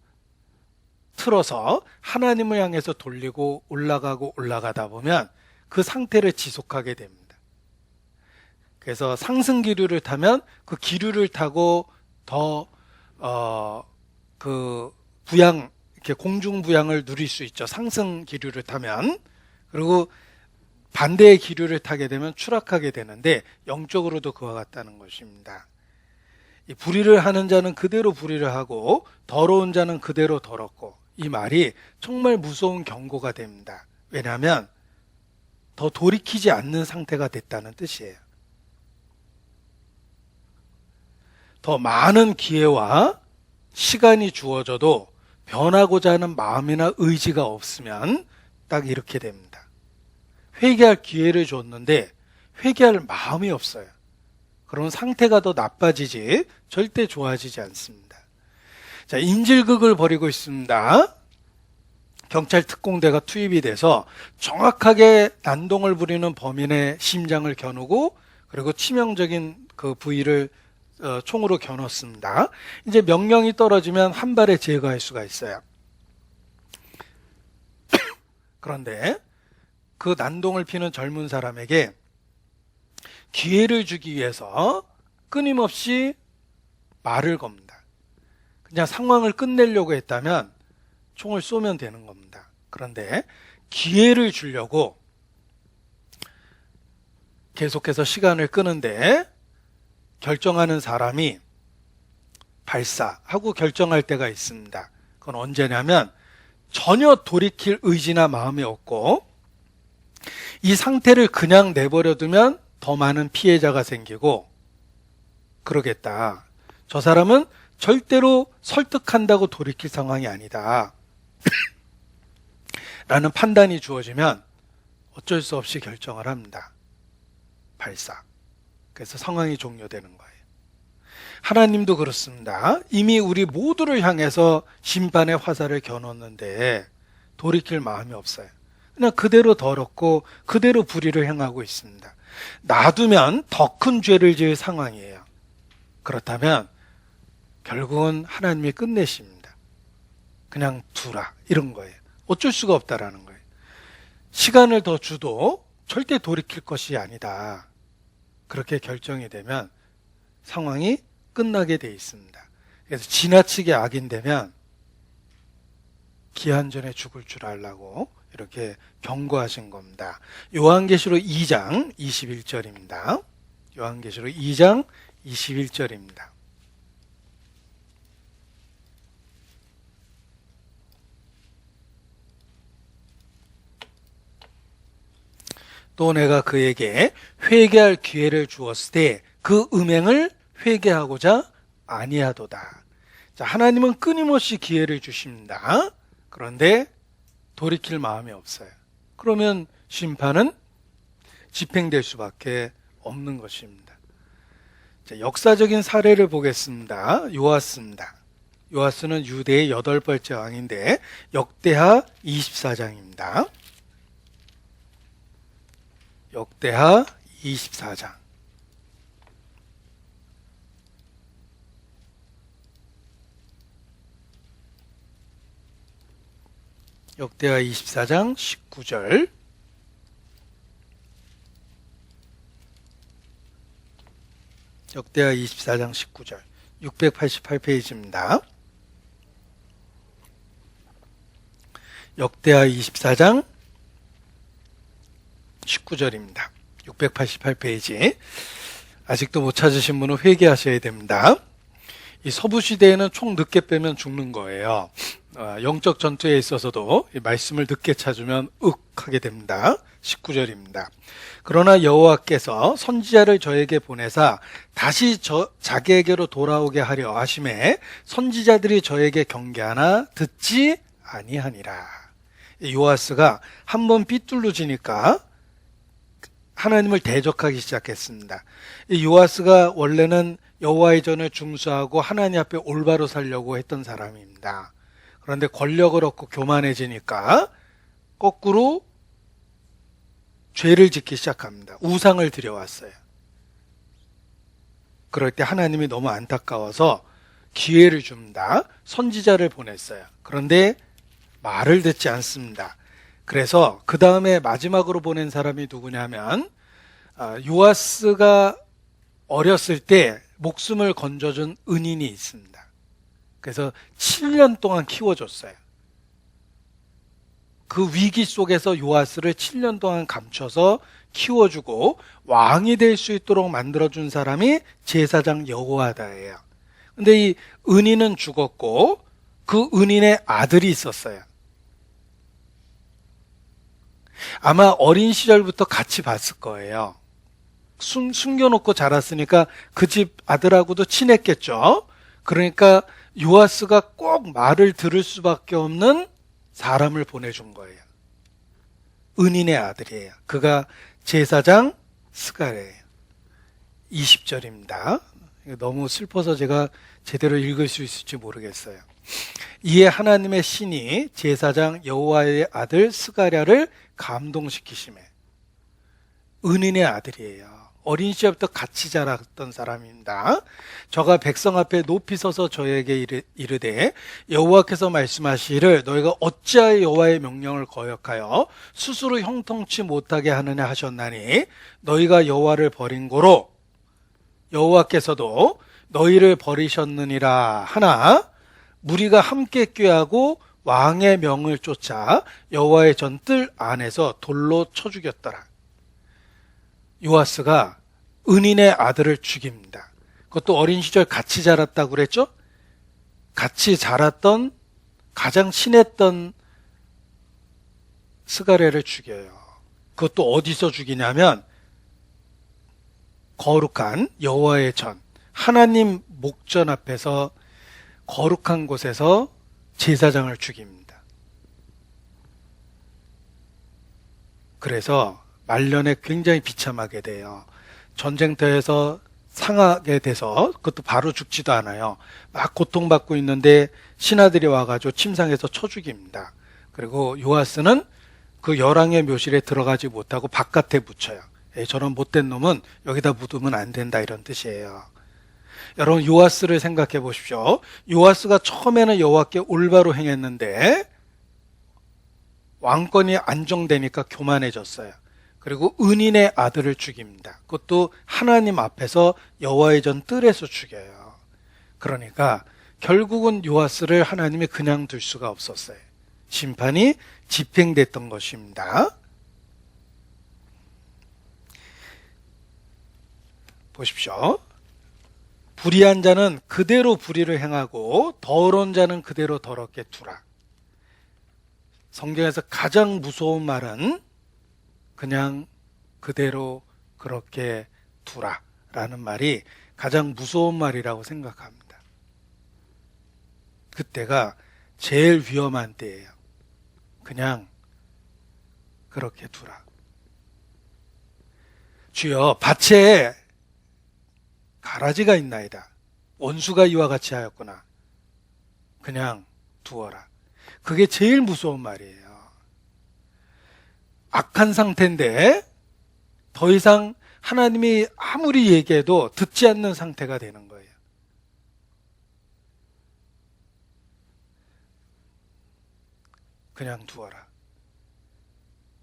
틀어서 하나님을 향해서 돌리고 올라가고 올라가다 보면 그 상태를 지속하게 됩니다. 그래서 상승 기류를 타면 그 기류를 타고 더 부양, 이렇게 공중 부양을 누릴 수 있죠. 상승 기류를 타면. 그리고 반대의 기류를 타게 되면 추락하게 되는데 영적으로도 그와 같다는 것입니다. 이 불의를 하는 자는 그대로 불의를 하고 더러운 자는 그대로 더럽고, 이 말이 정말 무서운 경고가 됩니다. 왜냐하면 더 돌이키지 않는 상태가 됐다는 뜻이에요. 더 많은 기회와 시간이 주어져도 변하고자 하는 마음이나 의지가 없으면 딱 이렇게 됩니다. 회개할 기회를 줬는데 회개할 마음이 없어요. 그런 상태가 더 나빠지지 절대 좋아지지 않습니다. 자, 인질극을 벌이고 있습니다. 경찰 특공대가 투입이 돼서 정확하게 난동을 부리는 범인의 심장을 겨누고, 그리고 치명적인 그 부위를 총으로 겨눴습니다. 이제 명령이 떨어지면 한 발에 제거할 수가 있어요. 그런데 그 난동을 피는 젊은 사람에게 기회를 주기 위해서 끊임없이 말을 겁니다. 그냥 상황을 끝내려고 했다면 총을 쏘면 되는 겁니다. 그런데 기회를 주려고 계속해서 시간을 끄는데 결정하는 사람이 발사하고 결정할 때가 있습니다. 그건 언제냐면 전혀 돌이킬 의지나 마음이 없고 이 상태를 그냥 내버려두면 더 많은 피해자가 생기고 그러겠다. 저 사람은 절대로 설득한다고 돌이킬 상황이 아니다. 라는 판단이 주어지면 어쩔 수 없이 결정을 합니다. 발사. 그래서 상황이 종료되는 거예요. 하나님도 그렇습니다. 이미 우리 모두를 향해서 심판의 화살을 겨눴는데 돌이킬 마음이 없어요. 그냥 그대로 더럽고 그대로 불의를 행하고 있습니다. 놔두면 더 큰 죄를 지을 상황이에요. 그렇다면 결국은 하나님이 끝내십니다. 그냥 두라, 이런 거예요. 어쩔 수가 없다라는 거예요. 시간을 더 주도 절대 돌이킬 것이 아니다. 그렇게 결정이 되면 상황이 끝나게 돼 있습니다. 그래서 지나치게 악인되면 기한 전에 죽을 줄 알라고 이렇게 경고하신 겁니다. 요한계시록 2장 21절입니다. 요한계시록 2장 21절입니다. 또 내가 그에게 회개할 기회를 주었을 때 그 음행을 회개하고자 아니하도다. 자, 하나님은 끊임없이 기회를 주십니다. 그런데 돌이킬 마음이 없어요. 그러면 심판은 집행될 수밖에 없는 것입니다. 자, 역사적인 사례를 보겠습니다. 요아스입니다. 요아스는 유대의 8번째 왕인데 역대하 24장입니다. 역대하 24장. 역대하 24장 19절. 역대하 24장 19절. 688페이지입니다. 역대하 24장 19절입니다. 688페이지. 아직도 못 찾으신 분은 회개하셔야 됩니다. 이 서부 시대에는 총 늦게 빼면 죽는 거예요. 영적 전투에 있어서도 이 말씀을 늦게 찾으면 하게 됩니다. 19절입니다. 그러나 여호와께서 선지자를 저에게 보내사 다시 자기에게로 돌아오게 하려 하심에 선지자들이 저에게 경계하나 듣지 아니하니라. 요아스가 한번 삐뚤어지니까 하나님을 대적하기 시작했습니다. 이 요아스가 원래는 여호와의 전을 중수하고 하나님 앞에 올바로 살려고 했던 사람입니다. 그런데 권력을 얻고 교만해지니까 거꾸로 죄를 짓기 시작합니다. 우상을 들여왔어요. 그럴 때 하나님이 너무 안타까워서 기회를 줍니다. 선지자를 보냈어요. 그런데 말을 듣지 않습니다. 그래서 그 다음에 마지막으로 보낸 사람이 누구냐면 요아스가 어렸을 때 목숨을 건져준 은인이 있습니다. 그래서 7년 동안 키워줬어요. 그 위기 속에서 요아스를 7년 동안 감춰서 키워주고 왕이 될 수 있도록 만들어준 사람이 제사장 여호야다예요. 근데 이 은인은 죽었고 그 은인의 아들이 있었어요. 아마 어린 시절부터 같이 봤을 거예요. 숨겨놓고 자랐으니까 그 집 아들하고도 친했겠죠. 그러니까 요아스가 꼭 말을 들을 수밖에 없는 사람을 보내준 거예요. 은인의 아들이에요. 그가 제사장 스가랴예요. 20절입니다. 너무 슬퍼서 제가 제대로 읽을 수 있을지 모르겠어요. 이에 하나님의 신이 제사장 여호와의 아들 스가랴를 감동시키시매. 은인의 아들이에요. 어린 시절부터 같이 자랐던 사람입니다. 저가 백성 앞에 높이 서서 저에게 이르되 여호와께서 말씀하시기를 너희가 어찌하여 여호와의 명령을 거역하여 스스로 형통치 못하게 하느냐 하셨나니 너희가 여호와를 버린 고로 여호와께서도 너희를 버리셨느니라 하나 무리가 함께 꾀하고 왕의 명을 쫓아 여호와의 전뜰 안에서 돌로 쳐 죽였더라. 요아스가 은인의 아들을 죽입니다. 그것도 어린 시절 같이 자랐다고 그랬죠? 같이 자랐던 가장 친했던 스가랴를 죽여요. 그것도 어디서 죽이냐면 거룩한 여호와의 전, 하나님 목전 앞에서 거룩한 곳에서 제사장을 죽입니다. 그래서 말년에 굉장히 비참하게 돼요. 전쟁터에서 상하게 돼서 그것도 바로 죽지도 않아요. 막 고통받고 있는데 신하들이 와가지고 침상에서 쳐 죽입니다. 그리고 요아스는 그 열왕의 묘실에 들어가지 못하고 바깥에 묻혀요. 저런 못된 놈은 여기다 묻으면 안 된다 이런 뜻이에요. 여러분 요아스를 생각해 보십시오. 요아스가 처음에는 여호와께 올바로 행했는데 왕권이 안정되니까 교만해졌어요. 그리고 은인의 아들을 죽입니다. 그것도 하나님 앞에서 여호와의 전 뜰에서 죽여요. 그러니까 결국은 요아스를 하나님이 그냥 둘 수가 없었어요. 심판이 집행됐던 것입니다. 보십시오. 불의한 자는 그대로 불의를 행하고 더러운 자는 그대로 더럽게 두라. 성경에서 가장 무서운 말은 그냥 그대로 그렇게 두라 라는 말이 가장 무서운 말이라고 생각합니다. 그때가 제일 위험한 때예요. 그냥 그렇게 두라. 주여, 밭에 가라지가 있나이다. 원수가 이와 같이 하였구나. 그냥 두어라. 그게 제일 무서운 말이에요. 악한 상태인데 더 이상 하나님이 아무리 얘기해도 듣지 않는 상태가 되는 거예요. 그냥 두어라.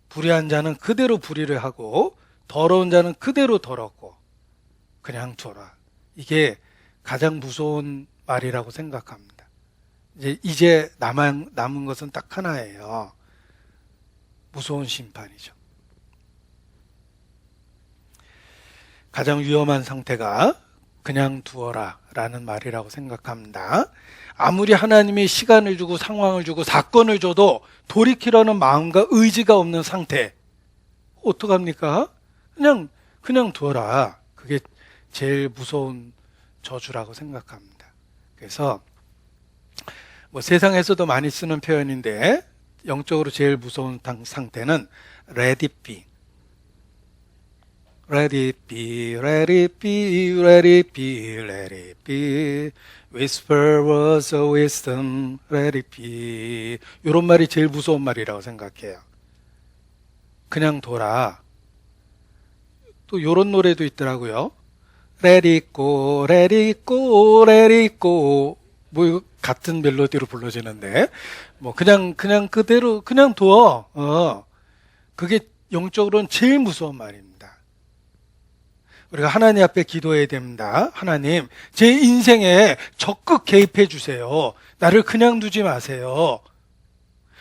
불의한 자는 그대로 불의를 하고 더러운 자는 그대로 더럽고 그냥 두어라. 이게 가장 무서운 말이라고 생각합니다. 이제 남은 것은 딱 하나예요. 무서운 심판이죠. 가장 위험한 상태가 그냥 두어라 라는 말이라고 생각합니다. 아무리 하나님이 시간을 주고 상황을 주고 사건을 줘도 돌이키려는 마음과 의지가 없는 상태, 어떡합니까? 그냥 두어라. 그게 제일 무서운 저주라고 생각합니다. 그래서 세상에서도 많이 쓰는 표현인데 영적으로 제일 무서운 상태는 let it be. Let it be, let it be, let it be, let it be. Whisper words of wisdom, let it be. 이런 말이 제일 무서운 말이라고 생각해요. 그냥 둬라. 또 이런 노래도 있더라고요. Let it go, let it go, let it go. 이거 같은 멜로디로 불러지는데, 그냥 그대로, 그냥 둬. 그게 영적으로는 제일 무서운 말입니다. 우리가 하나님 앞에 기도해야 됩니다. 하나님, 제 인생에 적극 개입해 주세요. 나를 그냥 두지 마세요.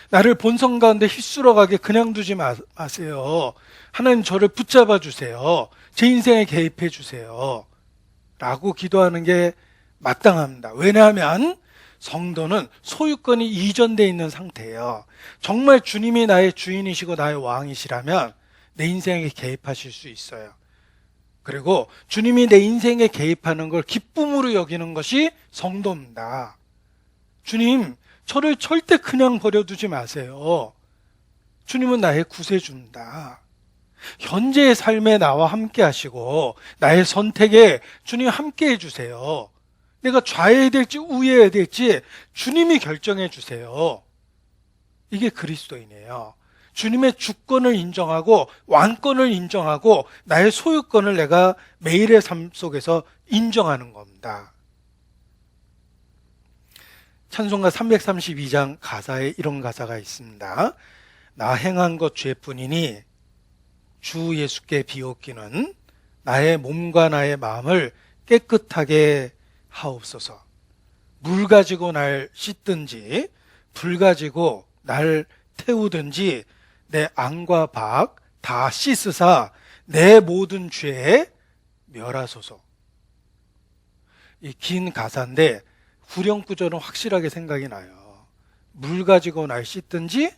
나를 본성 가운데 휩쓸어 가게 그냥 두지 마세요. 하나님, 저를 붙잡아 주세요. 제 인생에 개입해 주세요. 라고 기도하는 게 마땅합니다. 왜냐하면 성도는 소유권이 이전되어 있는 상태예요. 정말 주님이 나의 주인이시고 나의 왕이시라면 내 인생에 개입하실 수 있어요. 그리고 주님이 내 인생에 개입하는 걸 기쁨으로 여기는 것이 성도입니다. 주님, 저를 절대 그냥 버려두지 마세요. 주님은 나의 구세주입니다. 현재의 삶에 나와 함께 하시고 나의 선택에 주님 함께 해주세요. 내가 좌해야 될지 우회해야 될지 주님이 결정해 주세요. 이게 그리스도인이에요. 주님의 주권을 인정하고 왕권을 인정하고 나의 소유권을 내가 매일의 삶 속에서 인정하는 겁니다. 찬송가 332장 가사에 이런 가사가 있습니다. 나 행한 것 죄뿐이니 주 예수께 비옵기는 나의 몸과 나의 마음을 깨끗하게 하옵소서. 물 가지고 날 씻든지 불 가지고 날 태우든지 내 안과 박 다 씻으사 내 모든 죄에 멸하소서. 이 긴 가사인데 후렴 구절은 확실하게 생각이 나요. 물 가지고 날 씻든지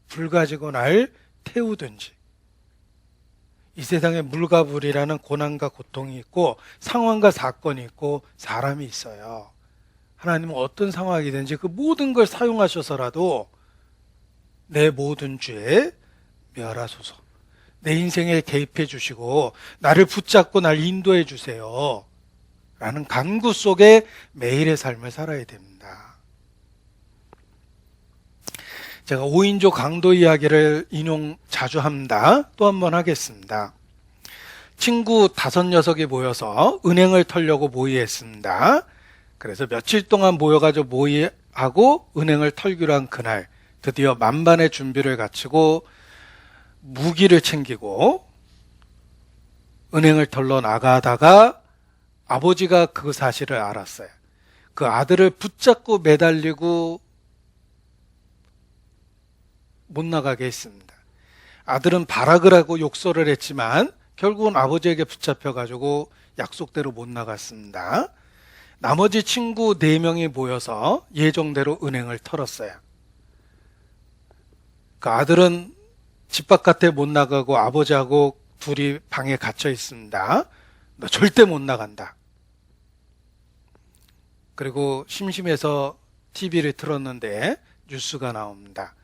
불 가지고 날 태우든지. 이 세상에 물과 불이라는 고난과 고통이 있고 상황과 사건이 있고 사람이 있어요. 하나님은 어떤 상황이든지 그 모든 걸 사용하셔서라도 내 모든 죄에 멸하소서. 내 인생에 개입해 주시고 나를 붙잡고 날 인도해 주세요. 라는 간구 속에 매일의 삶을 살아야 됩니다. 제가 5인조 강도 이야기를 인용 자주 합니다. 또 한 번 하겠습니다. 친구 5녀석이 모여서 은행을 털려고 모의했습니다. 그래서 며칠 동안 모여가지고 모의하고 은행을 털기로 한 그날 드디어 만반의 준비를 갖추고 무기를 챙기고 은행을 털러 나가다가 아버지가 그 사실을 알았어요. 그 아들을 붙잡고 매달리고 못 나가게 했습니다. 아들은 발악을 하고 욕설을 했지만 결국은 아버지에게 붙잡혀가지고 약속대로 못 나갔습니다. 나머지 친구 4명이 모여서 예정대로 은행을 털었어요. 그 아들은 집 바깥에 못 나가고 아버지하고 둘이 방에 갇혀 있습니다. 너 절대 못 나간다. 그리고 심심해서 TV를 틀었는데 뉴스가 나옵니다.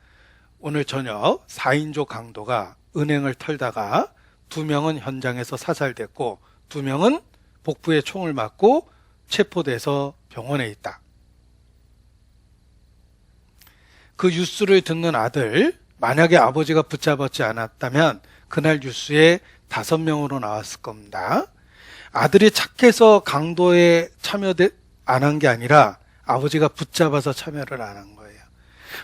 오늘 저녁 4인조 강도가 은행을 털다가 2명은 현장에서 사살됐고 2명은 복부에 총을 맞고 체포돼서 병원에 있다. 그 뉴스를 듣는 아들, 만약에 아버지가 붙잡았지 않았다면 그날 뉴스에 5명으로 나왔을 겁니다. 아들이 착해서 강도에 참여 안 한 게 아니라 아버지가 붙잡아서 참여를 안 한 거예요.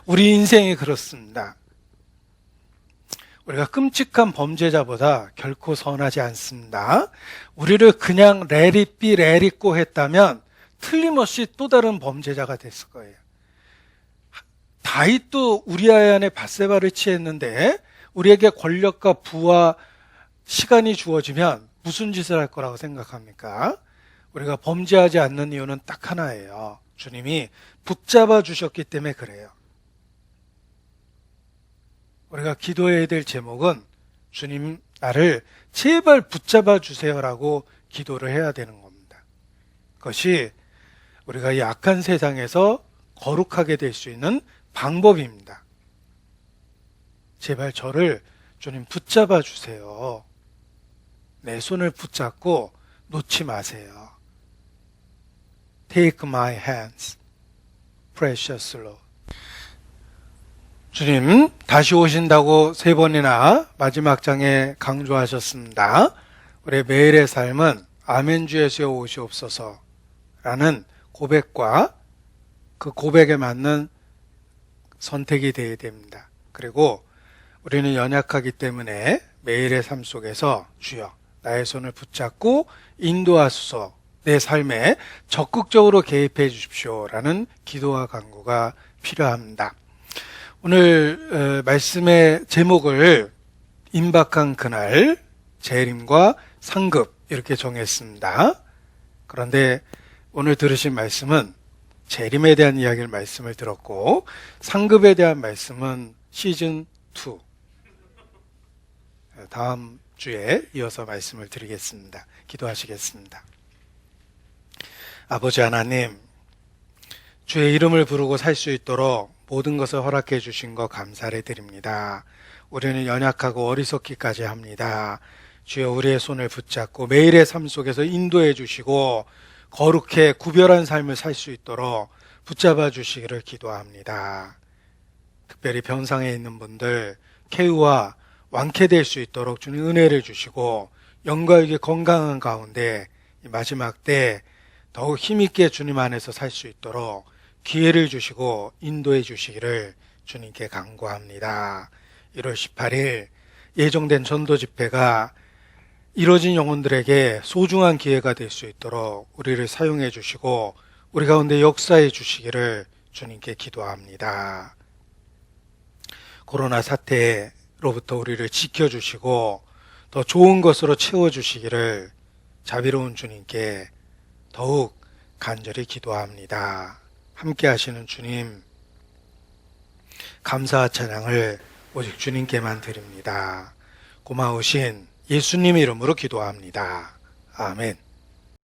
우리 인생이 그렇습니다. 우리가 끔찍한 범죄자보다 결코 선하지 않습니다. 우리를 그냥 let it be, let it go 했다면 틀림없이 또 다른 범죄자가 됐을 거예요. 다윗도 우리아의 아내 밧세바를 취했는데 우리에게 권력과 부와 시간이 주어지면 무슨 짓을 할 거라고 생각합니까? 우리가 범죄하지 않는 이유는 딱 하나예요. 주님이 붙잡아 주셨기 때문에 그래요. 우리가 기도해야 될 제목은 주님 나를 제발 붙잡아 주세요라고 기도를 해야 되는 겁니다. 그것이 우리가 이 악한 세상에서 거룩하게 될 수 있는 방법입니다. 제발 저를 주님 붙잡아 주세요. 내 손을 붙잡고 놓지 마세요. Take my hands, precious Lord. 주님 다시 오신다고 3번이나 마지막 장에 강조하셨습니다. 우리의 매일의 삶은 아멘 주 예수여 오시옵소서 라는 고백과 그 고백에 맞는 선택이 되어야 됩니다. 그리고 우리는 연약하기 때문에 매일의 삶 속에서 주여 나의 손을 붙잡고 인도하소서, 내 삶에 적극적으로 개입해 주십시오 라는 기도와 간구가 필요합니다. 오늘 말씀의 제목을 임박한 그날, 재림과 상급 이렇게 정했습니다. 그런데 오늘 들으신 말씀은 재림에 대한 이야기를 말씀을 들었고 상급에 대한 말씀은 시즌 2 다음 주에 이어서 말씀을 드리겠습니다. 기도하시겠습니다. 아버지 하나님, 주의 이름을 부르고 살 수 있도록 모든 것을 허락해 주신 것 감사를 드립니다. 우리는 연약하고 어리석기까지 합니다. 주여 우리의 손을 붙잡고 매일의 삶 속에서 인도해 주시고 거룩해 구별한 삶을 살 수 있도록 붙잡아 주시기를 기도합니다. 특별히 병상에 있는 분들 쾌유와 완쾌될 수 있도록 주님 은혜를 주시고 영과 육의 건강한 가운데 이 마지막 때 더욱 힘있게 주님 안에서 살 수 있도록 기회를 주시고 인도해 주시기를 주님께 간구합니다. 1월 18일 예정된 전도 집회가 이뤄진 영혼들에게 소중한 기회가 될 수 있도록 우리를 사용해 주시고 우리 가운데 역사해 주시기를 주님께 기도합니다. 코로나 사태로부터 우리를 지켜주시고 더 좋은 것으로 채워주시기를 자비로운 주님께 더욱 간절히 기도합니다. 함께 하시는 주님, 감사와 찬양을 오직 주님께만 드립니다. 고마우신 예수님 이름으로 기도합니다. 아멘.